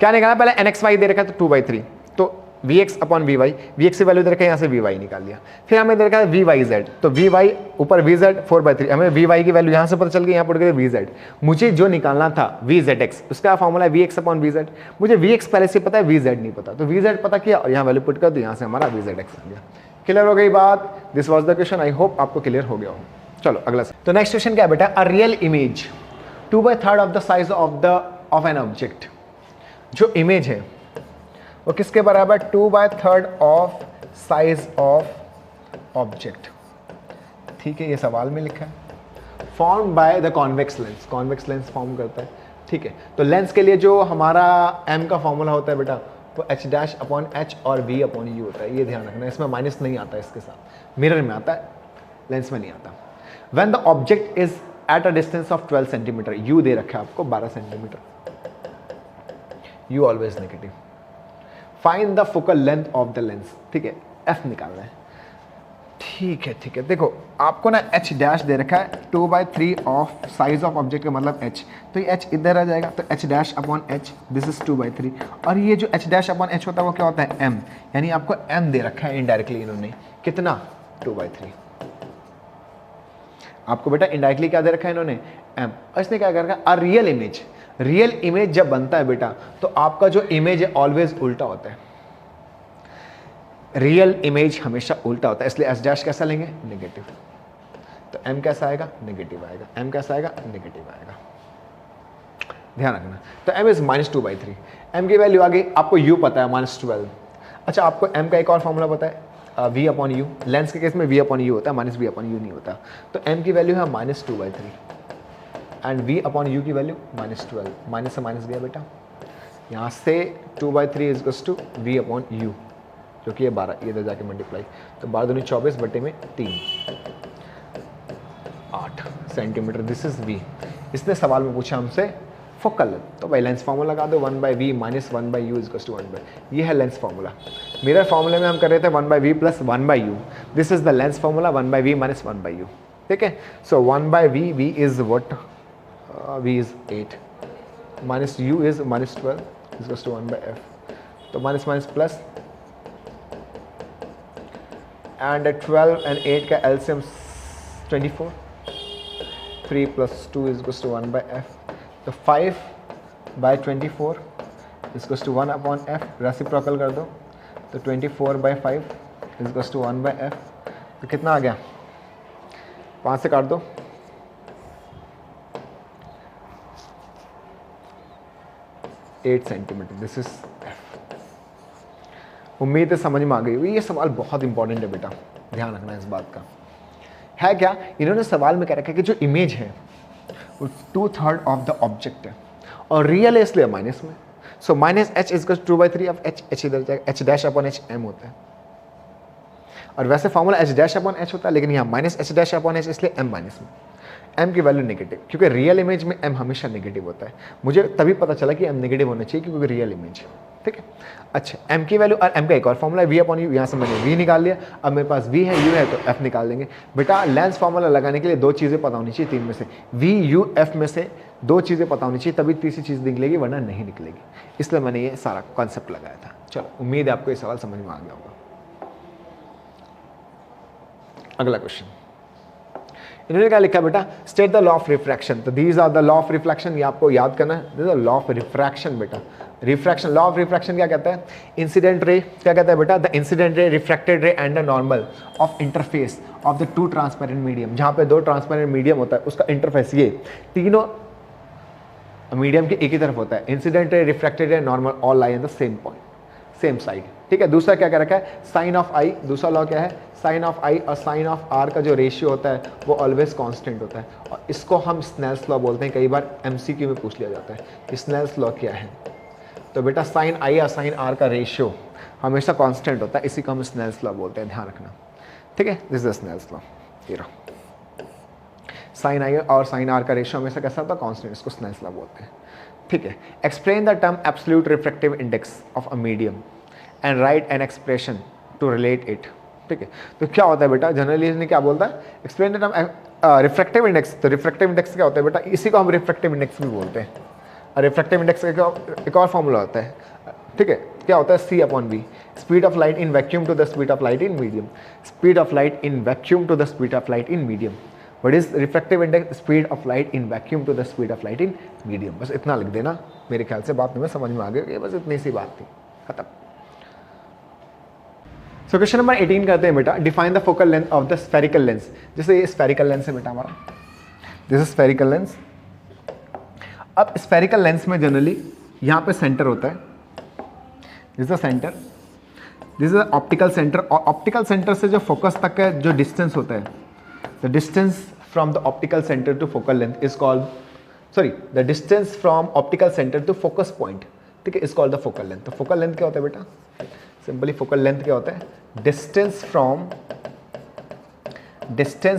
क्या निकालना, पहले एन एक्स वाई दे रखा है तो 2/3, तो V X upon V Y, V X की वैल्यू दे रखा है, यहाँ से वी वाई निकाल लिया। फिर हमें दे रखा है वी वाई जेड, तो वी वाई ऊपर वी जेड 4/3, हमें वी वाई की वैल्यू यहाँ से पता चल गई, यहाँ पड़ गई वी जेड। मुझे जो निकालना था वी जेड एक्स, उसका फॉर्मूला है V X upon V Z. मुझे वी एक्स पहले से पता है, वी जेड नहीं पता, तो वी जेड पता किया और यहाँ वैल्यू पुट कर, तो यहाँ से हमारा वी जेड एक्स आ गया। क्लियर हो गई बात? This was the question, I hope आपको क्लियर हो गया हो। चलो अगला। तो नेक्स्ट क्वेश्चन क्या है बेटा, a real image 2/3 of the size of an object. जो इमेज है वो किसके बराबर, 2/3 ऑफ साइज ऑफ ऑब्जेक्ट। ठीक है, ये सवाल में लिखा है। Form by the convex lens, convex lens form करता है। ठीक है, तो लेंस के लिए जो हमारा m का फॉर्मूला होता है बेटा, वो h डैश अपॉन h और v अपॉन u होता है। ये ध्यान रखना, इसमें माइनस नहीं आता, इसके साथ मिरर में आता है, लेंस में नहीं आता। When the object is eight a distance of 12 centimetre, u दे रखा है आपको 12 centimetre, u always negative. Find the focal length of the lens. ठीक है, f निकालना है। ठीक है, देखो आपको ना h डैश दे रखा है 2/3 ऑफ साइज ऑफ ऑब्जेक्ट का मतलब h, तो ये h इधर आ जाएगा, तो h dash upon h, this is 2/3। और ये जो h डैश अपॉन h होता है वो क्या होता है, m, यानी आपको m दे रखा है इनडायरेक्टली इन्होंने, कितना, 2/3। आपको बेटा इनडायरेक्टली क्या दे रखा है इन्होंने, m। और इसने क्या कर रखा है, रियल इमेज। रियल इमेज जब बनता है बेटा, तो आपका जो इमेज है ऑलवेज उल्टा होता है। रियल इमेज हमेशा उल्टा होता है, इसलिए एस डैश कैसा लेंगे, नेगेटिव। तो एम कैसा आएगा, नेगेटिव आएगा। एम कैसा आएगा, नेगेटिव आएगा। ध्यान रखना। तो एम इज -2/3। एम की वैल्यू आ गई, आपको यू पता है -12। अच्छा, आपको एम का एक और फॉर्मूला पता है, वी अपॉन यू। लेंस के केस में वी अपॉन यू होता है, -v अपॉन यू नहीं होता। तो एम की वैल्यू है -2/3 एंड v अपॉन यू की वैल्यू -12। माइनस से माइनस गया बेटा, यहाँ से 2/3 is to v upon U, जो कि ये 12, ये इधर जाके मल्टीप्लाई, तो 12 दूनी 24 बटे में 3, 8 सेंटीमीटर। This is v। इसने सवाल में पूछा हमसे फोकल, तो भाई लेंस फार्मूला लगा दो, 1/v minus 1/u is to 1/, ये है लेंस फार्मूला। मिरर फार्मूले में हम कर रहे थे 1/v plus 1/u, this is the lens formula 1/v minus 1/u। ठीक है, सो 1/v, v is what, v is 8 minus u is -12 is equals to 1/f, तो minus minus plus, and 12 and 8 का LCM 24, 3 + 2 is equals to 1/f, तो 5/24 is equals to 1/f, reciprocal कर दो, तो 24/5 is equals to 1/f, तो कितना आ गया, 5 से काट दो, 8 सेंटीमीटर। This is F. उम्मीद है समझ में आ गई होगी। ये सवाल बहुत इंपॉर्टेंट है बेटा, ध्यान रखना इस बात का। है क्या, इन्होंने सवाल में कह रखा है कि जो इमेज है वो 2/3 ऑफ द ऑब्जेक्ट है और रियल है, इसलिए माइनस में। So minus h is 2/3 of h, h इधर जाएगा, h dash upon h m होता है, और वैसे formula h dash upon h होता है, लेकिन यहाँ minus h dash upon h, इसलिए m माइनस में। m की वैल्यू नेगेटिव, क्योंकि रियल इमेज में m हमेशा नेगेटिव होता है। मुझे तभी पता चला कि m नेगेटिव होना चाहिए क्योंकि रियल इमेज है। ठीक है, अच्छा, m की वैल्यू, और m का एक और फॉर्मूला है v अपॉन u, यहाँ से मैंने v निकाल लिया। अब मेरे पास v है, u है, तो f निकाल देंगे। बेटा लेंस फॉर्मूला लगाने के लिए 2 चीज़ें पता होनी चाहिए, 3 में से, v u f में से 2 चीज़ें पता होनी चाहिए, तभी तीसरी चीज़ निकलेगी, वरना नहीं निकलेगी। इसलिए मैंने ये सारा कॉन्सेप्ट लगाया था। चलो, उम्मीद है आपको ये सवाल समझ में आ गया होगा। अगला क्वेश्चन, इन्होंने क्या लिखा बेटा, state the law of refraction. तो these are the law of refraction, ये आपको याद करना है। This is law of refraction बेटा। रिफ्रैक्शन, लॉ ऑफ रिफ्रैक्शन क्या कहता है, इंसिडेंट रे क्या कहता है बेटा, the incident ray, refracted ray and the normal of interface of the 2 transparent medium. जहाँ पे 2 ट्रांसपेरेंट मीडियम होता है, उसका इंटरफेस, ये तीनों मीडियम के एक ही तरफ होता है। इंसिडेंट रे, रिफ्रैक्टेड रे, normal, all lie in the same point, same side. ठीक है, दूसरा क्या रखा है, साइन ऑफ आई। दूसरा लॉ क्या है, साइन ऑफ आई और साइन ऑफ आर का जो रेशियो होता है वो ऑलवेज कांस्टेंट होता है, और इसको हम स्नेल्स लॉ बोलते हैं। कई बार एमसीक्यू में पूछ लिया जाता है कि स्नेल्स लॉ क्या है। तो बेटा साइन आई और साइन आर का रेशियो हमेशा कांस्टेंट होता है, इसी को हम स्नेल्स लॉ बोलते हैं, ध्यान रखना। ठीक है, दिस इज स्नेल्स लॉ। ये रहा, साइन आई और साइन आर का रेशियो हमेशा कैसा होता है, कांस्टेंट, इसको स्नेल्स लॉ बोलते हैं। ठीक है, explain the term absolute refractive index of a medium and write an expression to relate it. ठीक है। तो क्या होता है बेटा, जनरली इसने क्या बोलता है, एक्सप्लेन द रिफ्रैक्टिव इंडेक्स। तो रिफ्रैक्टिव इंडेक्स क्या होता है बेटा, इसी को हम रिफ्रैक्टिव इंडेक्स भी बोलते हैं। रिफ्रैक्टिव इंडेक्स का एक और फॉर्मूला होता है, ठीक है, क्या होता है, C/V, speed of light in vacuum to the speed of light in medium, speed of light in vacuum to the speed of light in medium. What is refractive index, speed of light in vacuum to the speed of light in medium. बस इतना लिख देना, मेरे ख्याल से बात में समझ में आ गई, बस इतनी सी बात थी, खत्म। सो क्वेश्चन नंबर 18 करते हैं बेटा, define the focal length of the spherical lens. जैसे ये स्फेरिकल लेंस है बेटा हमारा, दिस इज स्फेरिकल लेंस। अब स्फेरिकल लेंस में जनरली यहाँ पे सेंटर होता है, this is the centre, this is the optical centre, और ऑप्टिकल सेंटर से जो फोकस तक का जो डिस्टेंस होता है, the distance from the optical centre to focal length is called, sorry, the distance from optical centre to focus point, ठीक है, is called the focal length. तो फोकल लेंथ क्या होता है बेटा, सिंपली फोकल लेंथ क्या होता है, distance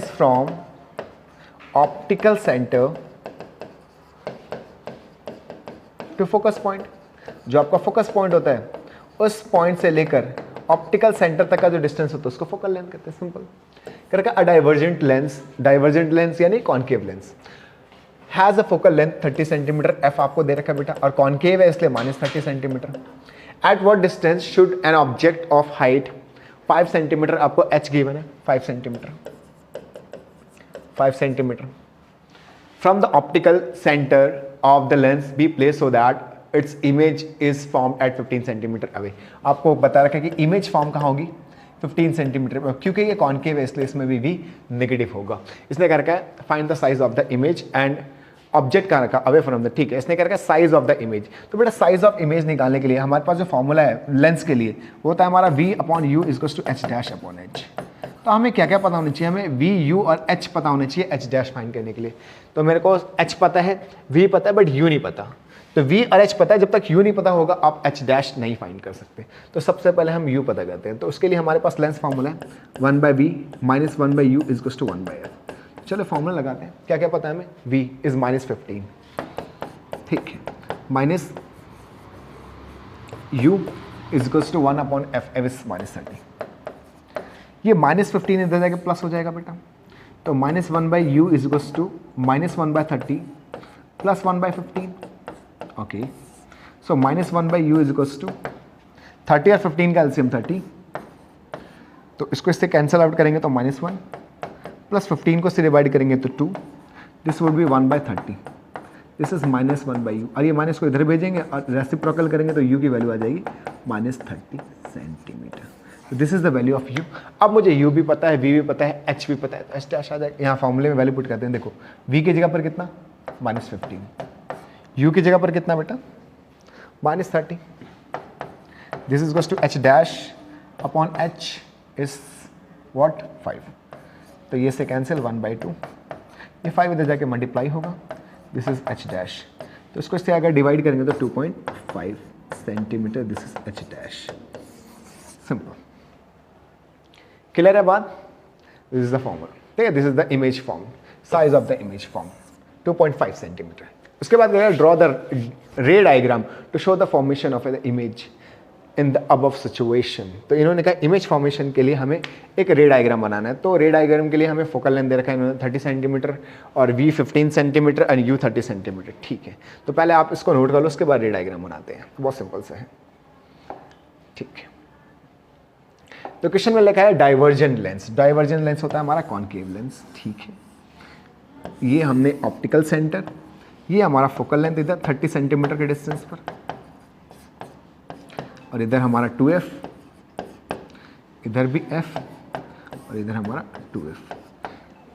from optical centre to focus point. जो आपका फोकस पॉइंट होता है उस पॉइंट से लेकर ऑप्टिकल सेंटर तक का जो डिस्टेंस होता है उसको फोकल लेंथ कहते हैं। सिंपल करके अ डाइवर्जेंट लेंस यानी concave lens has a focal length 30 centimetre, F आपको दे रखा है बेटा, और कॉन्केव है इसलिए -30 centimetre. At what distance should an object of height 5 centimetre, आपको एच गिवन है 5 centimetre from the optical centre of the lens be place so that its image is form at 15 centimetre away. आपको बता रखा है कि image form कहाँ होगी, 15 centimetre पर, क्योंकि ये कॉन्केव है इसलिए इसमें भी नेगेटिव होगा। इसने क्या रखा है, find the size of the image and object कहाँ रखा, अवे फ्रॉम द, ठीक है, इसने क्या रखा है, साइज ऑफ द इमेज। तो बेटा साइज ऑफ इमेज निकालने के लिए हमारे पास जो फॉर्मूला है लेंस के लिए वो होता है हमारा V/U = h'/h। तो हमें क्या क्या पता होना चाहिए, हमें V, U और H पता होना चाहिए h' फाइंड करने के लिए। तो मेरे को H पता है, V पता है, बट U नहीं पता। तो V और H पता है, जब तक U नहीं पता होगा आप h' नहीं फाइंड कर सकते। तो सबसे पहले हम U पता करते हैं। तो उसके लिए हमारे पास लेंस फॉर्मूला है 1/V - 1/U = 1/F। चलो फॉर्मूला लगाते हैं, क्या क्या पता है हमें, V इज -15, ठीक है, minus U = 1/F, F is -30। ये -15 इधर जाके प्लस हो जाएगा बेटा, तो -1/U = -1/30 + 1/15। ओके, सो -1/U = 30 और 15 का एलसीएम 30, तो इसको इससे कैंसिल आउट करेंगे तो -1 प्लस 15 को से डिवाइड करेंगे तो 2, this would be 1/30, this is -1/U, और ये माइनस को इधर भेजेंगे और रेसिप्रोकल करेंगे तो U की वैल्यू आ जाएगी -30 सेंटीमीटर। तो this is the value of U। अब मुझे U भी पता है, V भी पता है, H भी पता है, तो h' आ जाएगा। यहाँ फॉर्मूले में वैल्यू पुट करते हैं, देखो V की जगह पर कितना, -15, U की जगह पर कितना बेटा, -30, this is equals to h'/h is what, 5। तो ये से कैंसिल 1/2, ये 5 इधर जाके मल्टीप्लाई होगा, दिस इज h'। तो इसको इससे अगर डिवाइड करेंगे तो 2.5 centimetre, this is h'। Simple, clear है बात, दिस इज द फॉर्मूला, ठीक है, this is the image form, size of the image form 2.5 centimetre. उसके बाद draw the ray diagram to show the formation of the image in the above situation. तो इन्होंने कहा image formation के लिए हमें एक रे डायग्राम बनाना है। तो रे डायग्राम के लिए हमें फोकल लेंथ दे रखा है इन्होंने 30 सेंटीमीटर और V 15 सेंटीमीटर और U 30 सेंटीमीटर, ठीक है। तो पहले आप इसको नोट कर लो, उसके बाद रे डायग्राम बनाते हैं, बहुत सिंपल सा है, ठीक है। तो क्वेश्चन में लिखा है डाइवर्जेंट लेंस। डाइवर्जेंट लेंस होता है हमारा कॉन्केव लेंस, ठीक है। ये हमने ऑप्टिकल सेंटर, ये हमारा फोकल लेंथ इधर 30 सेंटीमीटर के डिस्टेंस पर, और इधर हमारा 2F, इधर भी F, और इधर हमारा 2F,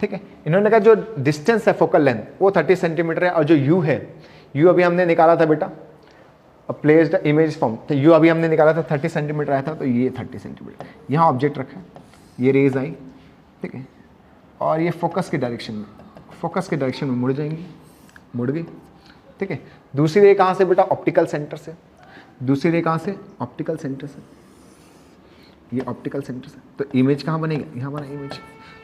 ठीक है। इन्होंने कहा जो डिस्टेंस है फोकल लेंथ वो 30 सेंटीमीटर है, और जो U है, U अभी हमने निकाला था बेटा, प्लेस द इमेज फॉर्म, तो U अभी हमने निकाला था 30 सेंटीमीटर आया था, तो ये 30 सेंटीमीटर, यहाँ ऑब्जेक्ट रखा है, ये रेज आई, ठीक है, और ये फोकस के डायरेक्शन में मुड़ जाएंगी, मुड़ गई, ठीक है। दूसरी रे कहाँ से बेटा, ऑप्टिकल सेंटर से, दूसरी रे कहाँ से, ऑप्टिकल सेंटर से, ये ऑप्टिकल सेंटर से, तो इमेज कहाँ बनेगा, यहाँ बना image.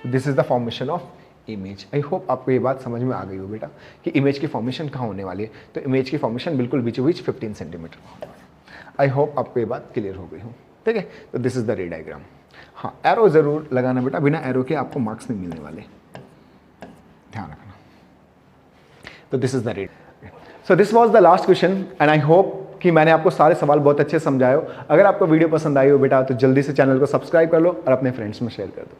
This is the formation of image. I hope आपको ये बात समझ में आ गई हो बेटा कि इमेज की फॉर्मेशन कहाँ होने वाली है। तो इमेज की फॉर्मेशन बिल्कुल बीचों बीच 15 सेंटीमीटर। आई होप आपको ये बात क्लियर हो गई हो, ठीक है। तो this is the ray diagram. हाँ, एरो ज़रूर लगाना बेटा, बिना एरो के आपको मार्क्स नहीं मिलने वाले, ध्यान रखना। तो this is the read. So this was the last question and I hope कि मैंने आपको सारे सवाल बहुत अच्छे समझाए हो। अगर आपको वीडियो पसंद आई हो बेटा तो जल्दी से चैनल को सब्सक्राइब कर लो और अपने फ्रेंड्स में शेयर कर दो।